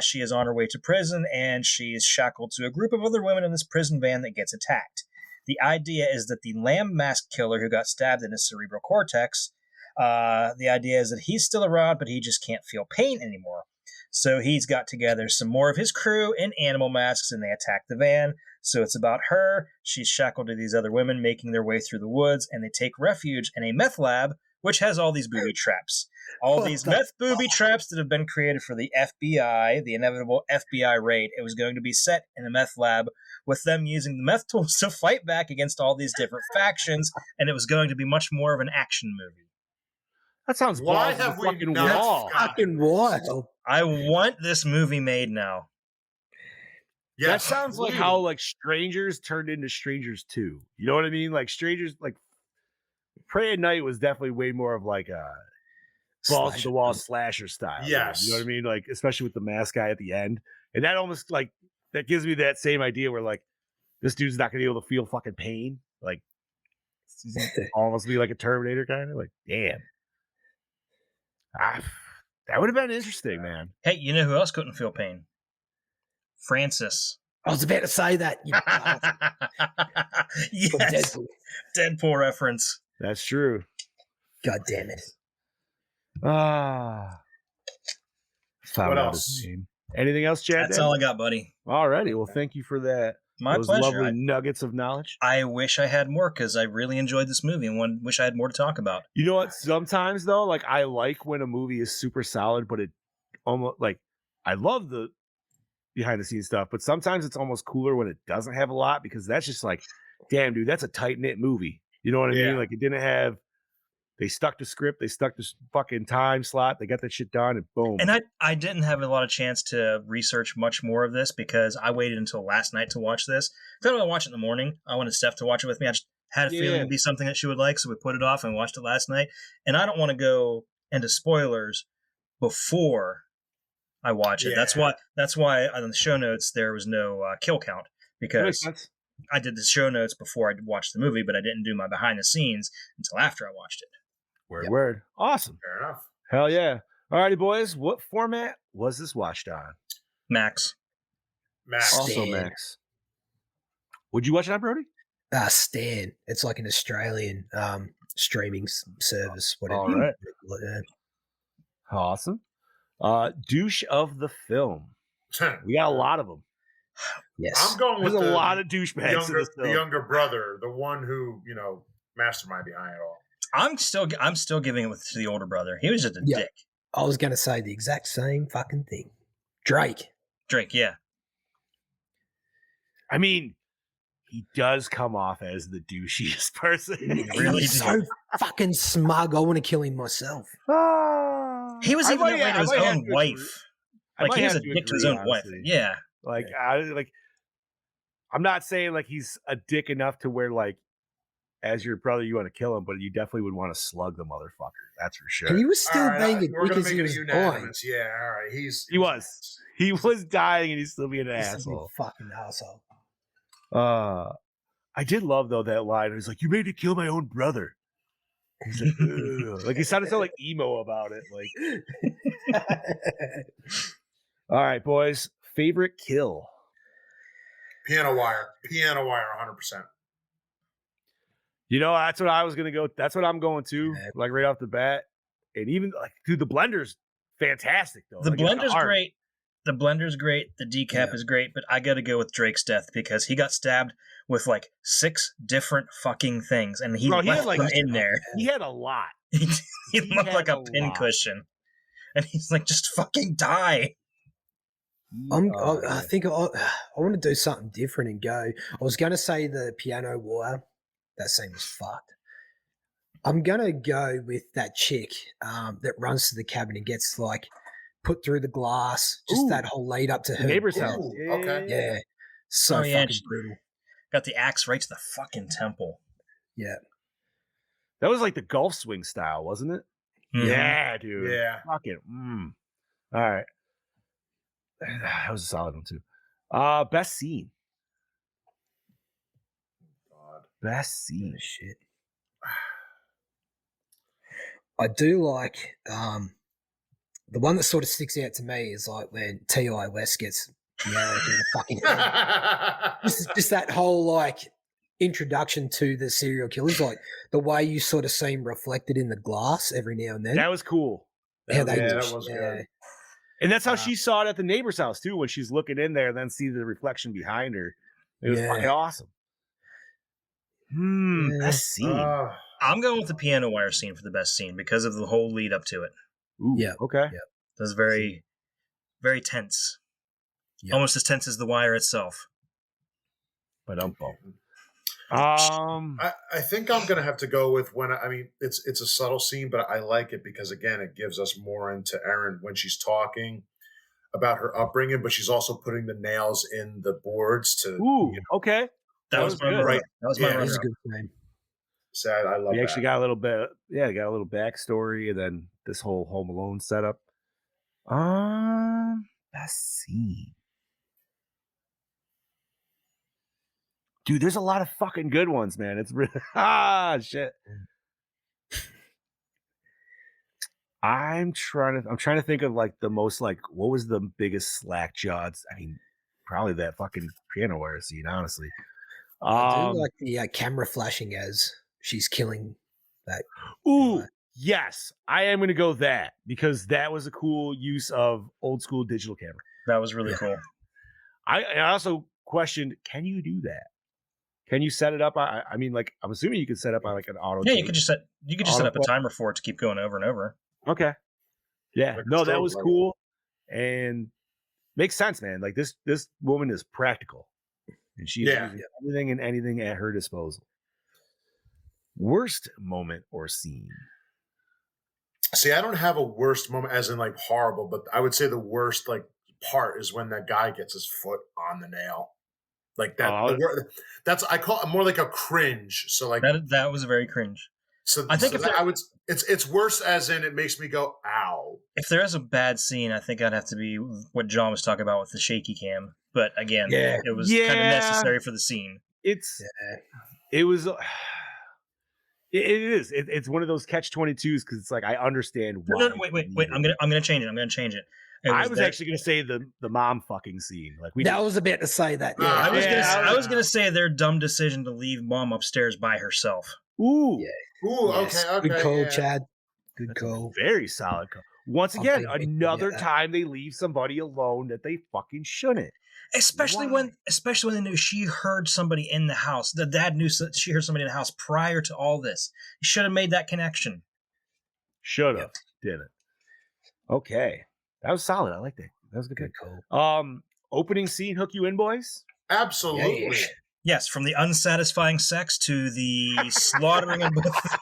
She is on her way to prison, and she's shackled to a group of other women in this prison van that gets attacked. The idea is that the lamb mask killer who got stabbed in his cerebral cortex, the idea is that he's still around, but he just can't feel pain anymore. So he's got together some more of his crew in animal masks, and they attack the van. So it's about her. She's shackled to these other women making their way through the woods, and they take refuge in a meth lab, which has all these booby traps. All these meth booby traps that have been created for the FBI, the inevitable FBI raid. It was going to be set in a meth lab with them using the meth tools to fight back against all these different factions, and it was going to be much more of an action movie. That sounds Why balls to have the we fucking not wall. Fucking wild. I want this movie made now. Yeah, That sounds like how like Strangers turned into Strangers 2. You know what I mean? Like Strangers, like Prey at Night was definitely way more of like a balls to the wall slasher style. Yes. You know what I mean? Like especially with the mask guy at the end. And that almost like that gives me that same idea where like this dude's not gonna be able to feel fucking pain. Like he's almost be like a Terminator kind of like, damn. That would have been interesting, man. Hey, you know who else couldn't feel pain? Francis. I was about to say that. You Yes. Deadpool reference. That's true. God damn it. What else? Anything else, Chad? That's all I got, buddy. Alrighty. Well, thank you for that. My Those pleasure. lovely nuggets of knowledge. I wish I had more because I really enjoyed this movie and wish I had more to talk about. You know what? Sometimes though, like I like when a movie is super solid, but it almost like I love the behind the scenes stuff, but sometimes it's almost cooler when it doesn't have a lot because that's just like, damn, dude, that's a tight knit movie. You know what I mean? Like it didn't have. They stuck to script. They stuck to fucking time slot. They got that shit done, and boom. And I didn't have a lot of chance to research much more of this because I waited until last night to watch this. I don't want to watch it in the morning. I wanted Steph to watch it with me. I just had a feeling it'd be something that she would like, so we put it off and watched it last night. And I don't want to go into spoilers before I watch it. Yeah. That's why on the show notes there was no kill count because I did the show notes before I watched the movie, but I didn't do my behind the scenes until after I watched it. Word. Awesome. Fair enough. Hell yeah. Alrighty, boys. What format was this watched on? Max. Also Max. Would you watch it on, Brody? Stan. It's like an Australian streaming service. Whatever. All right. Yeah. Awesome. Douche of the film. We got a lot of them. Yes. I'm going with There's a lot of douchebags in this film. the younger brother, the one who, mastermind behind it all. I'm still giving it to the older brother. He was just a dick. I was going to say the exact same fucking thing. Drake, yeah. I mean, he does come off as the douchiest person. He's so fucking smug. I want to kill him myself. He was even that way to his own wife. Like he was a dick to his own wife. Yeah. Like I'm not saying like he's a dick enough to where like as your brother you want to kill him, but you definitely would want to slug the motherfucker. That's for sure. And he was still being a dick we're gonna as make he it was unanimous. dying. Yeah, all right. He was dying and he's still being an He's asshole. a fucking asshole. I did love though that line. He's like, "You made me kill my own brother." He's like, "Ugh." Like he sounded so like emo about it. Like, all right, boys. Favorite kill. Piano wire, 100%. You know, that's what I was gonna go. That's what I'm going to. Yeah. Like right off the bat, and even like, dude, the blender's fantastic though. The Like, it's blender's art. great. The blender's great. The decap is great, but I got to go with Drake's death because he got stabbed with like 6 different fucking things, and he Bro, he left had, like, them in there. He had a lot. He looked had like a a lot. pincushion, and he's like, "Just fucking die." I think I want to do something different and go. I was going to say the piano wire. That scene was fucked. I'm going to go with that chick that runs to the cabin and gets like put through the glass. Just Ooh. that whole lead up to The her neighbor's death. house. Ooh, okay. Yeah. So Oh, yeah, fucking she- brutal. Got the axe right to the fucking temple. Yeah. That was like the golf swing style, wasn't it? Mhm. Yeah, dude. Yeah. Fucking. All right. That was a solid one too. Best scene. God. Best scene. Shit. I do like the one that sort of sticks out to me is like when T.I. West gets the arrow through the fucking head. Just that whole like introduction to the serial killers, like the way you sort of see him reflected in the glass every now and then. That was cool. How they that just- was yeah. good. And that's how she saw it at the neighbor's house too, when she's looking in there and then see the reflection behind her. It was Yeah. fucking awesome. Yeah. Best scene. I'm going with the piano wire scene for the best scene because of the whole lead up to it. Ooh, Yeah. okay. Yeah. It was very, very tense. Yeah. Almost as tense as the wire itself. But I think I'm gonna have to go with it's a subtle scene, but I like it because again it gives us more into Erin when she's talking about her upbringing, but she's also putting the nails in the boards to ooh, okay. That was was my good. right. That was my Yeah, That was a runner-up. good frame. sad. I love You that. actually got a little bit, got a little backstory, and then this whole Home Alone setup. Best scene. Dude, there's a lot of fucking good ones, man. It's really shit. I'm trying to think of like the most like what was the biggest slack jawed? I mean, probably that fucking piano wire scene, honestly. I do like the camera flashing as she's killing that. Ooh, yes, I am gonna go that because that was a cool use of old school digital camera. That was really cool. I also questioned, can you do that? Can you set it up? I mean, like, I'm assuming you can set up on like an auto. Yeah, you tape. could just set up a Autoplay. timer for it to keep going over and over. Okay. Yeah. Like a No, that strobe was light. cool, and makes sense, man. Like this woman is practical, and she is Yeah. using everything and anything at her disposal. Worst moment or scene. See, I don't have a worst moment as in like horrible, but I would say the worst like part is when that guy gets his foot on the nail. Like that. Oh. That's I call it more like a cringe. So like That was very cringe. so I think so if that there- I would it's worse as in it makes me go ow. If there is a bad scene, I think I'd have to be what John was talking about with the shaky cam. But again, Yeah. it was kind of Yeah. necessary for the scene. It was. It is. It's one of those catch-22s because it's like I understand why. No, wait. I'm gonna change it. I was actually gonna say the mom fucking scene. Like I was about to say that. Yeah. Ah, I was gonna say their dumb decision to leave mom upstairs by herself. Ooh, Yeah. Ooh, Yes. okay. Good call, yeah. Chad. Good call. very solid. Once I'll again, think we can another get that. time they leave somebody alone that they fucking shouldn't. Especially when they knew she heard somebody in the house. The dad knew she heard somebody in the house prior to all this. He should have made that connection. Should have, didn't. Okay, that was solid. I like that. That was a good. Good call. Opening scene, hook you in, boys. Absolutely. Yeah. Yes, from the unsatisfying sex to the slaughtering of both.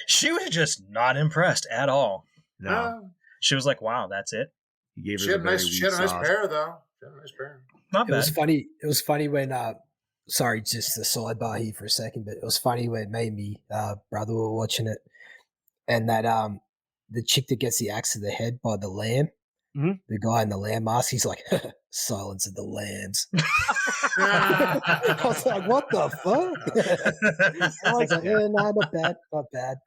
She was just not impressed at all. No, No. She was like, "Wow, that's it. he gave her She the had a very nice weak she had a nice sauce. pair though. She had a nice pair. Not It bad." was funny. It was funny when sorry, just the sidebar here for a second, but it was funny when me and me brother were watching it, and that the chick that gets the axe to the head by the lamb, The guy in the lamb mask, he's like, Silence of the Lambs. I was like, what the fuck? I was like, no, not bad, not bad.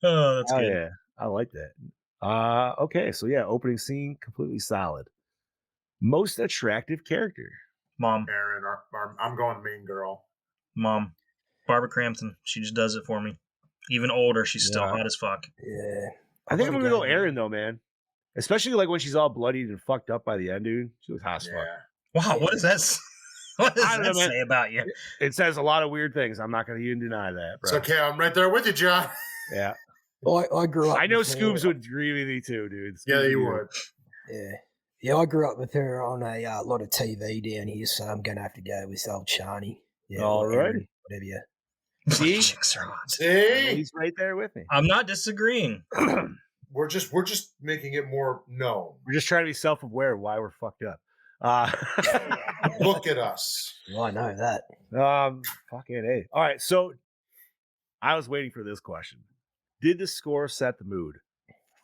Oh, that's Oh good. yeah, I like that. Okay, so yeah, opening scene completely solid. Most attractive character. Mom. Aaron, I'm going Mean Girl. Mom. Barbara Crampton. She just does it for me. Even older, she's still Yeah. hot as fuck. Yeah. I think I'm gonna go Again, Aaron though, man. Especially like when she's all bloodied and fucked up by the end, dude. She was hot as fuck. Yeah. Wow, what does that what does I don't that know, man. say about you? It says a lot of weird things. I'm not gonna even deny that, bro. It's okay. I'm right there with you, John. Yeah. I grew up. I know with her- Scoobs would agree with me too, dude. Yeah, Scoobs you would. would. Yeah. Yeah, I grew up with her on a lot of TV down here, so I'm going to have to go with old Shani. Yeah, All whatever- righty. Whatever you. See? Chicks are hot. See, He's right there with me. I'm not disagreeing. we're just making it more known. We're just trying to be self-aware of why we're fucked up. Look at us. Well, I know that. Fucking A. All right, so I was waiting for this question. Did the score set the mood?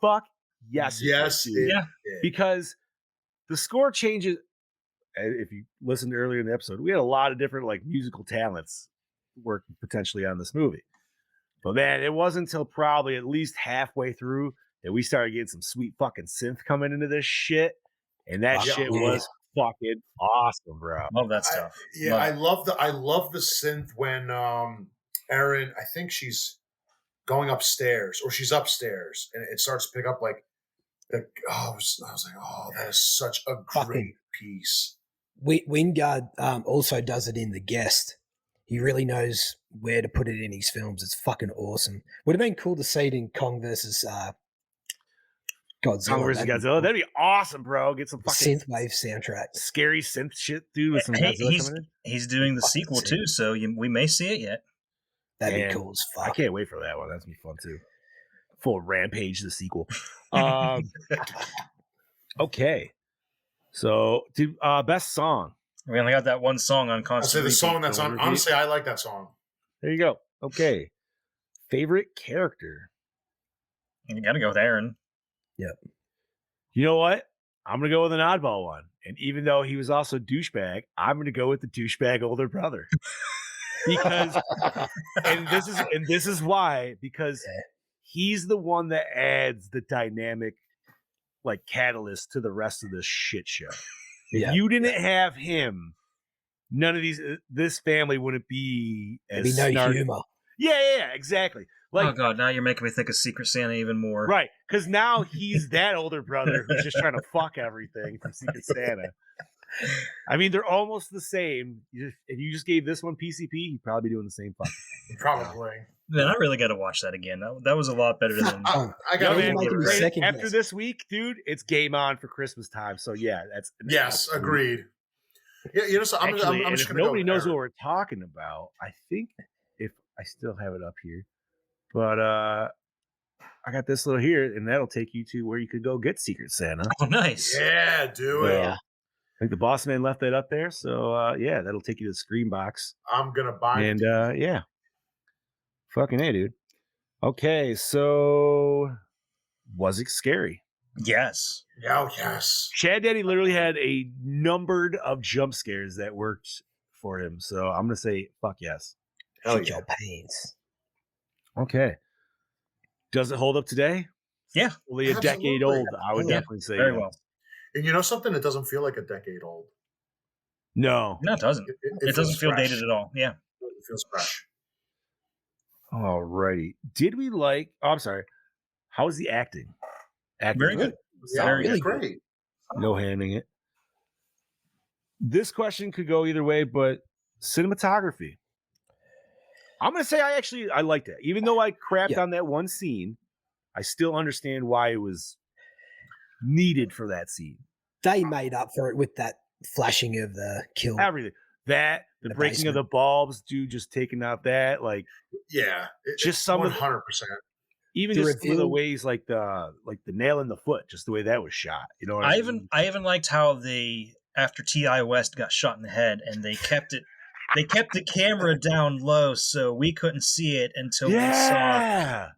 Fuck yes. it Yes, did, dude. Yeah. Because the score changes. If you listened earlier in the episode, we had a lot of different like musical talents working potentially on this movie. But man, it wasn't until probably at least halfway through that we started getting some sweet fucking synth coming into this shit. And that Yeah. shit was fucking awesome, bro. Love that stuff. Yeah, I love the synth when Erin, I think she's going upstairs or she's upstairs and it starts to pick up like I was like, oh, that is such a great piece. Wingard also does it in The Guest. He really knows where to put it in his films. It's fucking awesome. Would have been cool to see it in Kong versus Godzilla. Kong versus Godzilla. That'd be awesome, bro. Get some fucking synthwave soundtrack. scary synth shit, dude, with some Hey, Godzilla coming in. he's doing the Fucking sequel sick. too, so we may see it yet. That'd Man, be cool as I fuck. can't wait for that one. That's gonna be fun too. Full Rampage, the sequel. Okay. So, best song. We only got that one song on I'll constant. say the repeat. song that's on. Repeat. Honestly, I like that song. There you go. Okay. Favorite character. You got to go with Aaron. You know what? I'm gonna go with an oddball one. And even though he was also douchebag, I'm gonna go with the douchebag older brother. Because and this is why, because he's the one that adds the dynamic like catalyst to the rest of this shit show. If Yeah. you didn't have him, none of this family wouldn't be There'd as be no snarky. humor. Yeah, exactly. Like Oh god, now you're making me think of Secret Santa even more. right, because now he's that older brother who's just trying to fuck everything from Secret Santa. I mean, they're almost the same. If you just gave this one PCP, he'd probably be doing the same fucking thing. Probably. Man, I really got to watch that again. That was a lot better than. I Yo, got man, making me right second after guess. this week, dude, it's game on for Christmas time. So yeah, that's Yes, agreed. Yeah, you know, so I'm Actually, and just if gonna nobody go with knows what Aaron. we're talking about, I think if I still have it up here, but I got this little here, and that'll take you to where you could go get Secret Santa. Oh, nice. Yeah, do it. Yeah. I think the boss man left that up there, so yeah, that'll take you to the screen box. I'm gonna buy And yeah, fucking A, dude. Okay, so was it scary? Yes. Oh, yes. Chad Daddy literally had a numbered of jump scares that worked for him, so I'm gonna say fuck yes. Shit your pants. Okay. Does it hold up today? Yeah. Only a decade Absolutely. old, I would Yeah, definitely say. Very yes. well. And you know something? It doesn't feel like a decade old. No. No, it doesn't. It doesn't feels feel fresh. dated at all. Yeah. It feels fresh. Alrighty. Did we like? Oh, I'm sorry. How was the acting? Acting Very was good. Yeah, Very really good. great. No handing it. This question could go either way, but cinematography. I'm gonna say I liked it. Even though I crapped Yeah. on that one scene, I still understand why it was needed for that scene. They made up for it with that flashing of the kill. Everything. That, the The breaking of the basement. bulbs, dude, just taking out that, like Yeah. Just some of the- 100%. even The just some of the reveal- ways like the nail in the foot, just the way that was shot. You know what I mean? I even liked how they, after T.I. West got shot in the head, and they kept the camera down low so we couldn't see it until we saw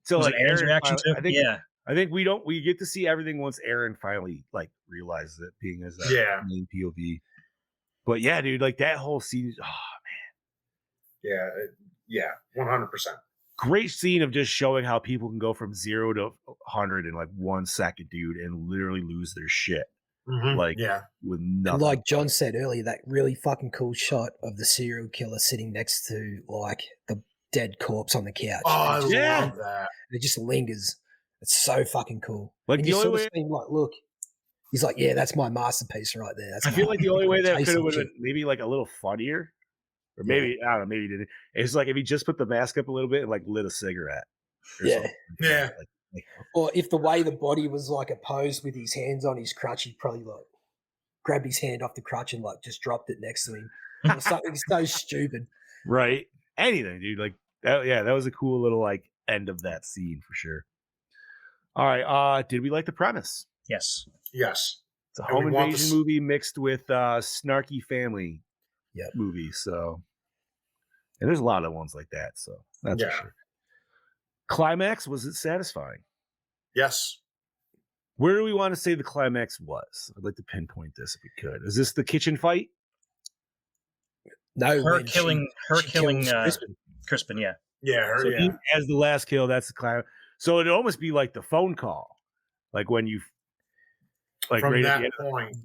So was like it Aaron's Aaron reaction finally- to I think yeah. I think we get to see everything once Aaron finally like realizes it, being as that main POV. But yeah, dude, like that whole scene. Yeah, 100%. Great scene of just showing how people can go from 0 to 100 in like 1 second, dude, and literally lose their shit. Like, with nothing. Like John said earlier, that really fucking cool shot of the serial killer sitting next to like the dead corpse on the couch. Oh, I love that. And it just lingers. It's so fucking cool. Like and the you only sort way, of see, like, look, he's like, yeah, that's my masterpiece right there. That's I feel like the only way that could have been been maybe like a little funnier, or maybe I don't know, maybe he didn't. It's like if he just put the mask up a little bit and like lit a cigarette. Or something. Like, or if the way the body was like opposed with his hands on his crutch, he'd probably like grab his hand off the crutch and like just dropped it next to him. Or something so stupid. Right. Anything, dude. Like that, yeah, that was a cool little like end of that scene for sure. All right. Did we like the premise? Yes. Yes. It's a home invasion movie mixed with snarky family movie. So, and there's a lot of ones like that. So that's for sure. Climax, was it satisfying? Yes. Where do we want to say the climax was? I'd like to pinpoint this if we could. Is this the kitchen fight? No, her killing Crispin. Yeah. Yeah, so he has the last kill. That's the climax. So it'd almost be like the phone call, like when you, like from right that point,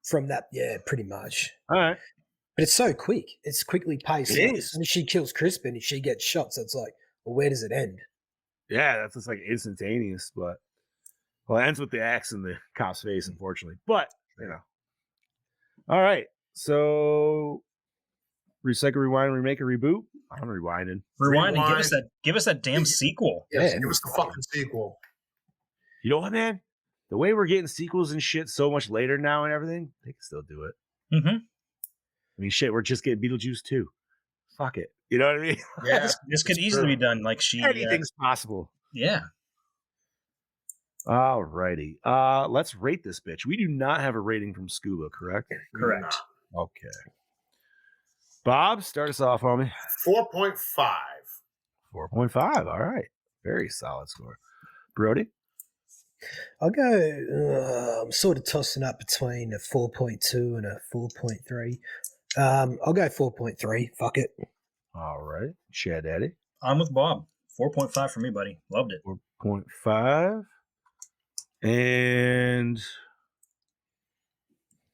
From that, pretty much. All right, but it's so quick. It's quickly paced. It is. And she kills Crispin, and she gets shot. So it's like, well, where does it end? Yeah, that's just like instantaneous. But it ends with the axe in the cop's face, unfortunately. But you know, all right. So recycle, rewind, remake, or reboot. I'm rewinding. Rewind and give us that damn sequel. Yeah, give us the fucking sequel. You know what, man? The way we're getting sequels and shit so much later now and everything, they can still do it. Mm-hmm. I mean, shit, we're just getting Beetlejuice 2. Fuck it. You know what I mean? Yeah, this could easily be done. Like anything's possible. Yeah. All righty. Let's rate this bitch. We do not have a rating from Scuba, correct? Correct. Okay. Bob, start us off, homie. 4.5. 4.5. All right. Very solid score. Brody? I'll go, I'm sort of tossing up between a 4.2 and a 4.3. I'll go 4.3. Fuck it. All right. Chad Daddy? I'm with Bob. 4.5 for me, buddy. Loved it. 4.5. And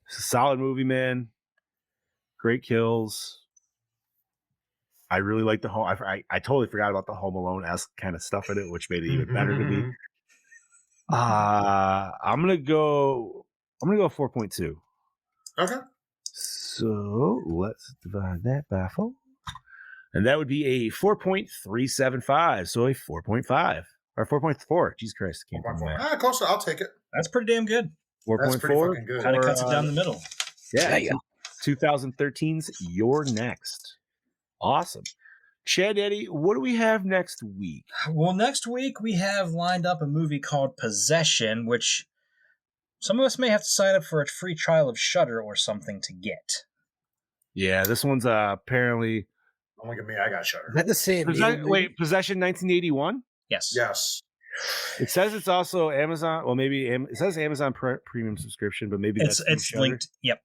it's a solid movie, man. Great kills. I really like the home. I totally forgot about the Home Alone-esque kind of stuff in it, which made it even better to me. I'm gonna go 4.2. Okay. So let's divide that by 4. And that would be a 4.375. So a 4.5. Or 4.4. Jesus Christ. I can't remember that. Close. I'll take it. That's pretty damn good. 4.4. Kind of cuts it down the middle. Yeah. 2013's You're Next. Awesome. Chad Eddie, what do we have next week? Well, next week we have lined up a movie called Possession, which some of us may have to sign up for a free trial of Shudder or something to get. Yeah, this one's apparently... Don't look at me, I got Shudder. Is that the same? Wait, Possession 1981? Yes. Yes. It says it's also Amazon. Well, maybe it says Amazon Premium subscription, but maybe it's linked. Yep.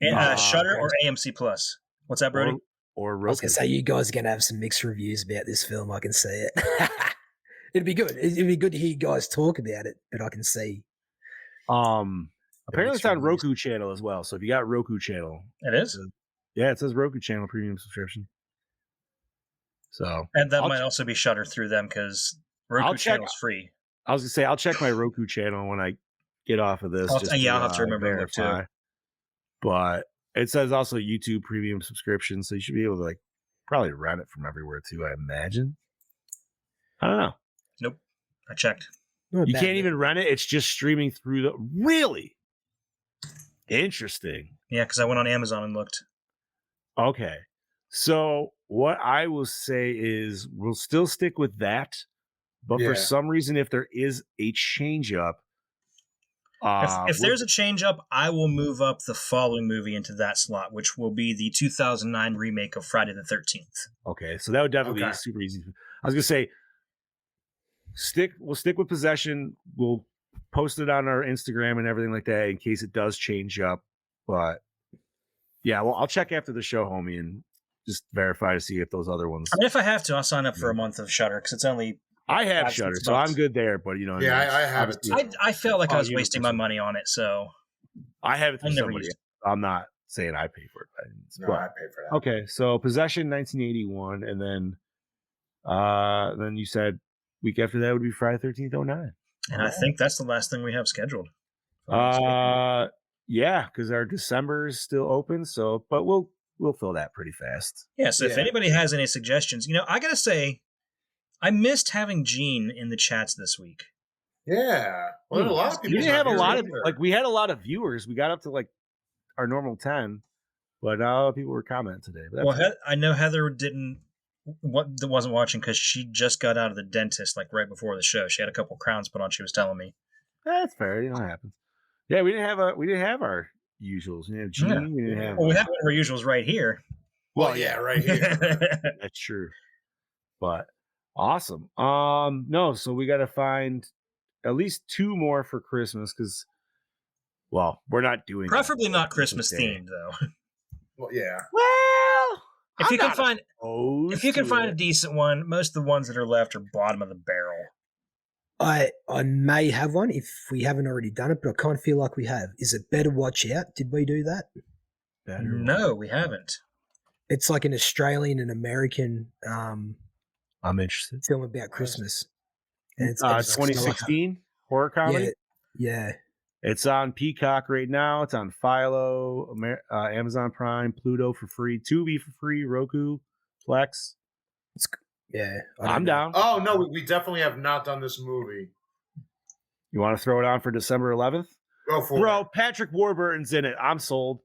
Shudder or AMC Plus. What's that, Brody? Or Roku. I was gonna say you guys are gonna have some mixed reviews about this film. I can see it. It'd be good. It'd be good to hear you guys talk about it, but I can see. Apparently it's on Roku channel as well. So if you got Roku channel, it is. It says Roku channel premium subscription. So and that might also be Shudder through them because Roku channel is free. I was gonna say I'll check my Roku channel when I get off of this. I'll have to remember to look too. But it says also YouTube premium subscription, so you should be able to like probably rent it from everywhere too, I imagine. I don't know. Nope. I checked. You can't even rent it. It's just streaming through the... Really? Interesting. Yeah, because I went on Amazon and looked. Okay. So what I will say is we'll still stick with that. But for some reason, if there is a change up... if there's a change up, I will move up the following movie into that slot, which will be the 2009 remake of Friday the 13th. Okay, so that would definitely be super easy. I was going to say... we'll stick with Possession. We'll post it on our Instagram and everything like that in case it does change up. But yeah, well, I'll check after the show, homie, and just verify to see if those other ones. I mean, if I have to, I'll sign up for a month of Shudder because it's only. I have Shudder, so I'm good there. But you know, yeah, I have it. Too. I felt like I was wasting my money on it, so I have it. I never used it. I'm not saying I pay for it. No, I paid for that. Okay, so Possession 1981, and then you said week after that would be Friday 13th 09. And I think that's the last thing we have scheduled. Yeah, because our December is still open. So, but we'll fill that pretty fast. Yeah. So if anybody has any suggestions, I gotta say, I missed having Gene in the chats this week. Yeah, well, a lot of people. We didn't have a lot of we had a lot of viewers. We got up to like our normal 10, but people were commenting today. Well, I know Heather wasn't watching because she just got out of the dentist like right before the show. She had a couple crowns put on. She was telling me. That's fair. You know what happens. Yeah, we didn't have our usuals. We didn't have Gene. Yeah. We didn't have. Well, we have our usuals right here. Well, yeah, right here. That's true. But awesome. No, so we got to find at least 2 more for Christmas because, well, we're not doing preferably not Christmas themed though. Well, yeah. Well, if you can find a decent one, most of the ones that are left are bottom of the barrel. I may have one if we haven't already done it, but I kind of feel like we have. Is it Better Watch Out? Did we do that? No, we haven't. It's like an Australian and American I'm interested. film about Christmas. And it's 2016 horror comedy. Yeah. It's on Peacock right now. It's on Philo, Amazon Prime, Pluto for free, Tubi for free, Roku, Plex. I'm down. Oh no, we definitely have not done this movie. You want to throw it on for December 11th? Go for Bro, it. Patrick Warburton's in it. I'm sold.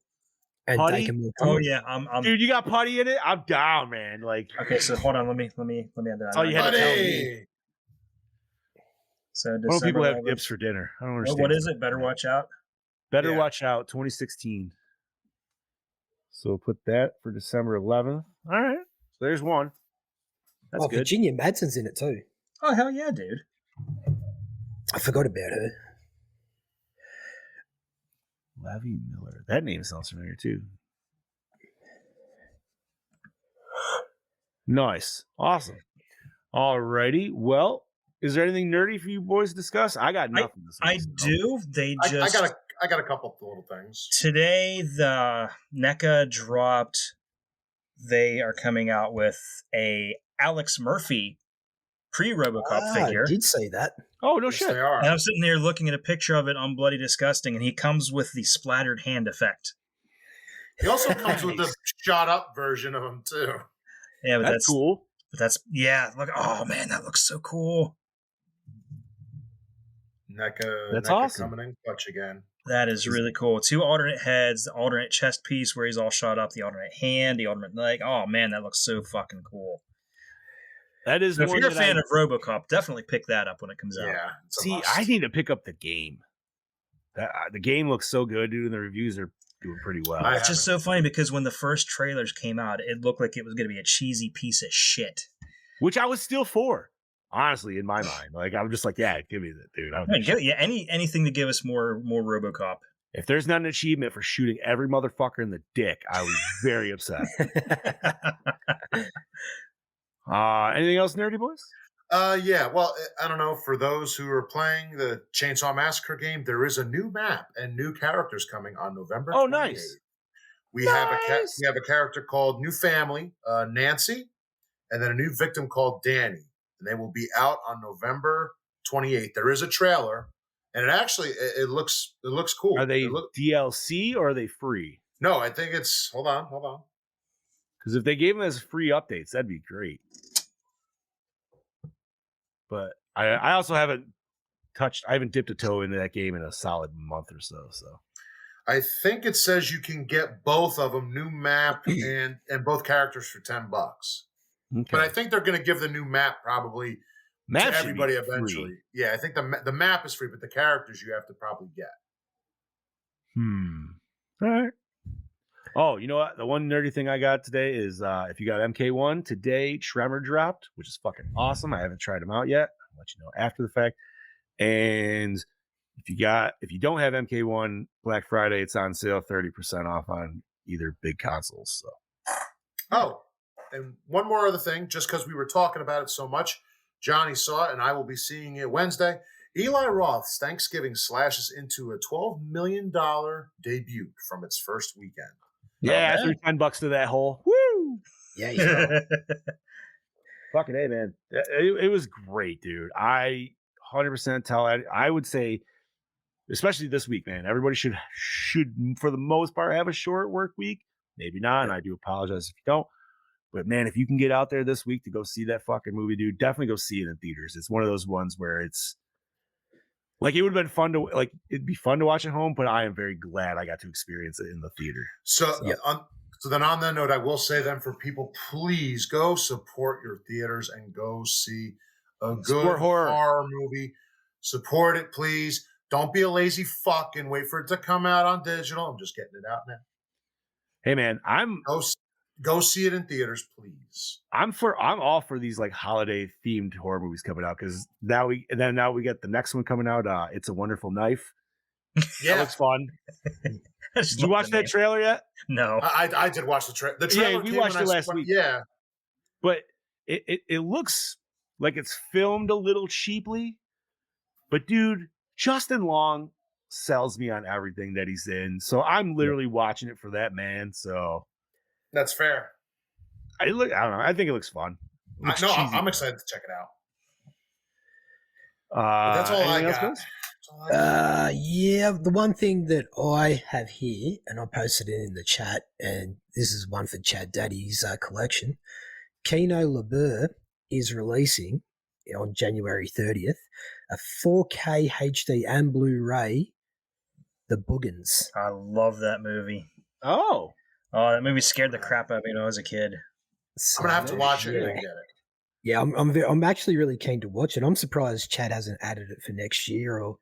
And Putty? Oh yeah, Dude, you got Putty in it? I'm down, man. Like, okay, so hold on, let me add that. Oh, you had to tell me. Buddy! So What do people have 11th. dips for dinner? I don't understand. What is it? Better Watch Out. Better Watch Out 2016. So we'll put that for December 11th. All right. So there's one. That's good. Virginia Madsen's in it too. Oh hell yeah, dude! I forgot about her. Lavi Miller. That name sounds familiar too. Nice. Awesome. All righty. Well, is there anything nerdy for you boys to discuss? I got nothing. I do. I got a couple of little things. Today, the NECA dropped. They are coming out with a Alex Murphy pre-RoboCop figure. I did say that. Oh, no Yes, shit. they are. And I'm sitting there looking at a picture of it on Bloody Disgusting, and he comes with the splattered hand effect. He also comes with the shot up version of him too. Yeah, but That's cool. But look. Oh man, that looks so cool. NECA awesome. coming in clutch again. That is really cool. 2 alternate heads, the alternate chest piece where he's all shot up, the alternate hand, the alternate leg. Oh man, that looks so fucking cool. That is. So if you're a fan of RoboCop, definitely pick that up when it comes out. Yeah. See, I need to pick up the game. The game looks so good, dude, and the reviews are doing pretty well. It's just so funny because when the first trailers came out, it looked like it was going to be a cheesy piece of shit. Which I was still for, honestly, in my mind. Like, I'm just like, yeah, give me that, dude. Anything to give us more RoboCop. If there's not an achievement for shooting every motherfucker in the dick, I was very upset. Anything else, nerdy boys? Yeah. Well, I don't know. For those who are playing the Chainsaw Massacre game, there is a new map and new characters coming on November. Oh, 28th. nice. We have a character called New Family, Nancy, and then a new victim called Danny, and they will be out on November 28th. There is a trailer, and it looks cool. Are they DLC or are they free? No, I think it's hold on. Because if they gave them as free updates, that'd be great. But I also haven't dipped a toe into that game in a solid month or so. So I think it says you can get both of them, new map and both characters for $10. okay. But I think they're going to give the new map probably Map to should everybody be eventually. free. Yeah, I think the map is free, but the characters you have to probably get. All right. Oh, you know what? The one nerdy thing I got today is if you got MK1 today, Tremor dropped, which is fucking awesome. I haven't tried them out yet. can let you know after the fact. And if you don't have MK1 Black Friday, it's on sale 30% off on either big consoles. So Oh, and one more other thing, just because we were talking about it so much, Johnny saw it, and I will be seeing it Wednesday. Eli Roth's Thanksgiving slashes into a $12 million debut from its first weekend. yeah, I threw $10 to that hole. Woo! Yeah. Fucking A, man. It was great, dude. I 100% tell. I would say, especially this week, man, everybody should for the most part have a short work week. Maybe not, and I do apologize if you don't. But man, if you can get out there this week to go see that fucking movie, dude, definitely go see it in theaters. It's one of those ones where it's like, it would have been fun to it'd be fun to watch at home, but I am very glad I got to experience it in the theater. So then on that note, I will say then for people, please go support your theaters and go see a good horror movie. Support it, please. Don't be a lazy fuck and wait for it to come out on digital. I'm just getting it out now. Hey man, Go see it in theaters, please. I'm all for these like holiday themed horror movies coming out, because now we get the next one coming out. It's a Wonderful Knife. Yeah, that looks fun. Did you watch that trailer yet? No, I did watch the trailer. The trailer we watched it last week. Yeah, but it looks like it's filmed a little cheaply. But dude, Justin Long sells me on everything that he's in, so I'm literally watching it for that man. So that's fair. I don't know. I think it looks fun. I'm excited to check it out. That's all I got. Yeah, the one thing that I have here, and I posted it in the chat, and this is one for Chad Daddy's collection. Kino Lorber is releasing on January 30th a 4K HD and Blu-ray, The Boogans. I love that movie. Oh, that movie scared the crap out of me when I was a kid. So, I'm gonna have to watch it and get it. Yeah, I'm actually really keen to watch it. I'm surprised Chad hasn't added it for next year. Or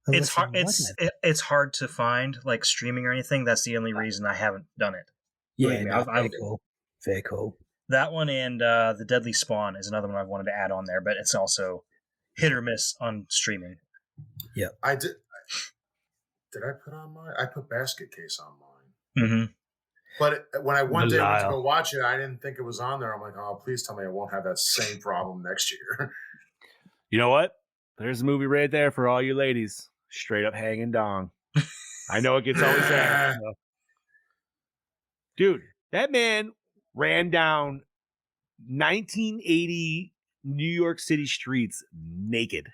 it's hard. It's hard to find like streaming or anything. That's the only reason I haven't done it. Yeah, fair call. That one and The Deadly Spawn is another one I've wanted to add on there, but it's also hit or miss on streaming. Yeah, I did. Did I put on mine? I put Basket Case on mine. Mm-hmm. But when I went to go watch it, I didn't think it was on there. I'm like, oh, please tell me I won't have that same problem next year. You know what? There's a movie right there for all you ladies. Straight up hanging dong. I know it gets always asked. Dude, that man ran down 1980 New York City streets naked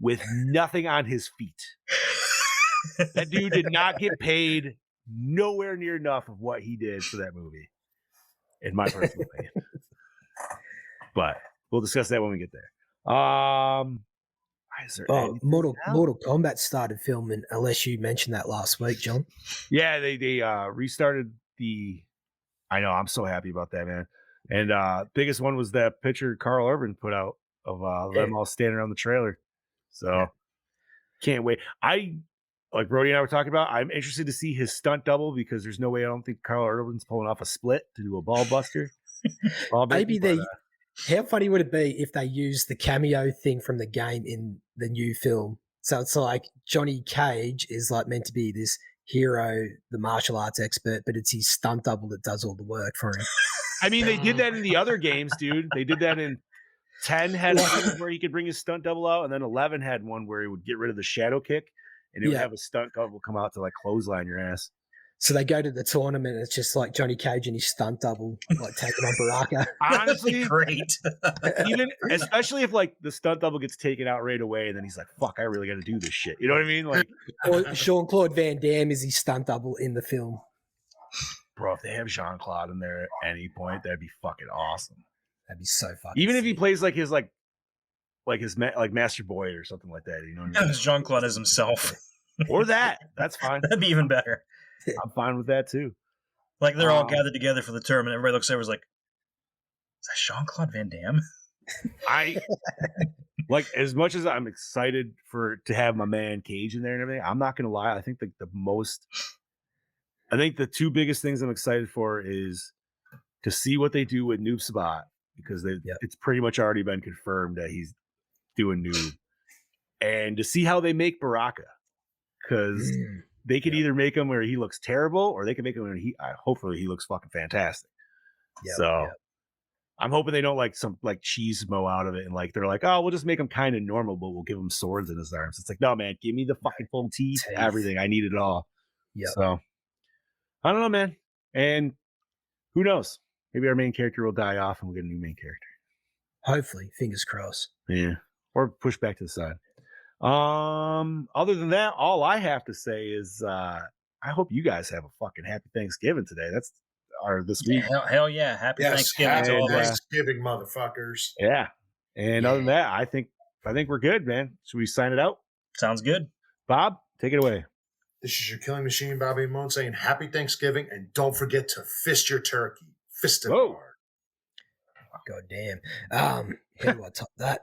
with nothing on his feet. That dude did not get paid nowhere near enough of what he did for that movie, in my personal opinion. But we'll discuss that when we get there. Mortal Kombat started filming, unless you mentioned that last week, John. Yeah, they restarted the. I know, I'm so happy about that, man. And biggest one was that picture Carl Urban put out of them all standing around the trailer. So can't wait. Like Brody and I were talking about, I'm interested to see his stunt double, because there's no way I don't think Carl Urban's pulling off a split to do a ball buster. Maybe how funny would it be if they used the cameo thing from the game in the new film? So it's like Johnny Cage is like meant to be this hero, the martial arts expert, but it's his stunt double that does all the work for him. I mean, they did that in the other games, dude. They did that in 10 had one where he could bring his stunt double out, and then 11 had one where he would get rid of the shadow kick, and it would have a stunt double come out to like clothesline your ass. So they go to the tournament, and it's just like Johnny Cage and his stunt double, like taking on Baraka. Honestly, great. Especially if like the stunt double gets taken out right away, and then he's like, "Fuck, I really got to do this shit." You know what I mean? Like, or Jean-Claude Van Damme is his stunt double in the film. Bro, if they have Jean-Claude in there at any point, that'd be fucking awesome. That'd be so fun. Even if he plays like his Master Boy or something like that, you know what I mean? Jean-Claude as himself. Or that's fine. That'd be even better. I'm fine with that too. Like they're all gathered together for the tournament. Everybody looks over, is like, "Is that Jean-Claude Van Damme?" I like, as much as I'm excited to have my man Cage in there and everything. I'm not gonna lie. I think the two biggest things I'm excited for is to see what they do with Noob Sabat, because it's pretty much already been confirmed that he's doing noob, and to see how they make Baraka, because they could either make him where he looks terrible, or they can make him where hopefully he looks fucking fantastic. I'm hoping they don't like some like cheese mo out of it, and like they're like, oh, we'll just make him kind of normal, but we'll give him swords in his arms. It's like, no, man, give me the fucking full teeth, everything. I need it all. So I don't know, man. And who knows? Maybe our main character will die off and we'll get a new main character. Hopefully, fingers crossed. Yeah. Or push back to the side. Other than that, all I have to say is I hope you guys have a fucking happy Thanksgiving today. That's this week. Hell yeah. Happy Thanksgiving happy to all of us. Thanksgiving, motherfuckers. Yeah. And other than that, I think we're good, man. Should we sign it out? Sounds good. Bob, take it away. This is your killing machine, Bobby Moon, saying happy Thanksgiving, and don't forget to fist your turkey. Fist it hard. God damn. How do I top that?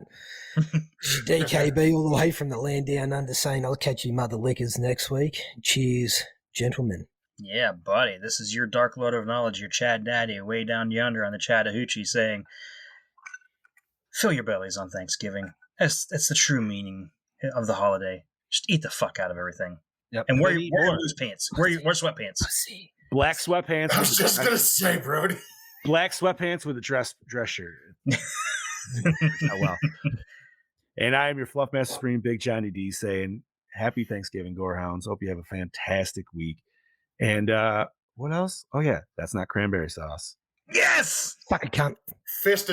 DKB all the way from the land down under saying I'll catch you mother lickers next week. Cheers, gentlemen. Yeah, buddy. This is your Dark Lord of Knowledge, your Chad Daddy, way down yonder on the Chattahoochee, saying, fill your bellies on Thanksgiving. That's the true meaning of the holiday. Just eat the fuck out of everything. Yep. And wear your loose pants. Wear sweatpants. Black sweatpants. I was just going to say, Brody. Black sweatpants with a dress shirt. Oh, well. And I am your Fluff Master Supreme, Big Johnny D, saying happy Thanksgiving, Gorehounds. Hope you have a fantastic week. And what else? Oh, yeah. That's not cranberry sauce. Yes! Fucking cunt. Fist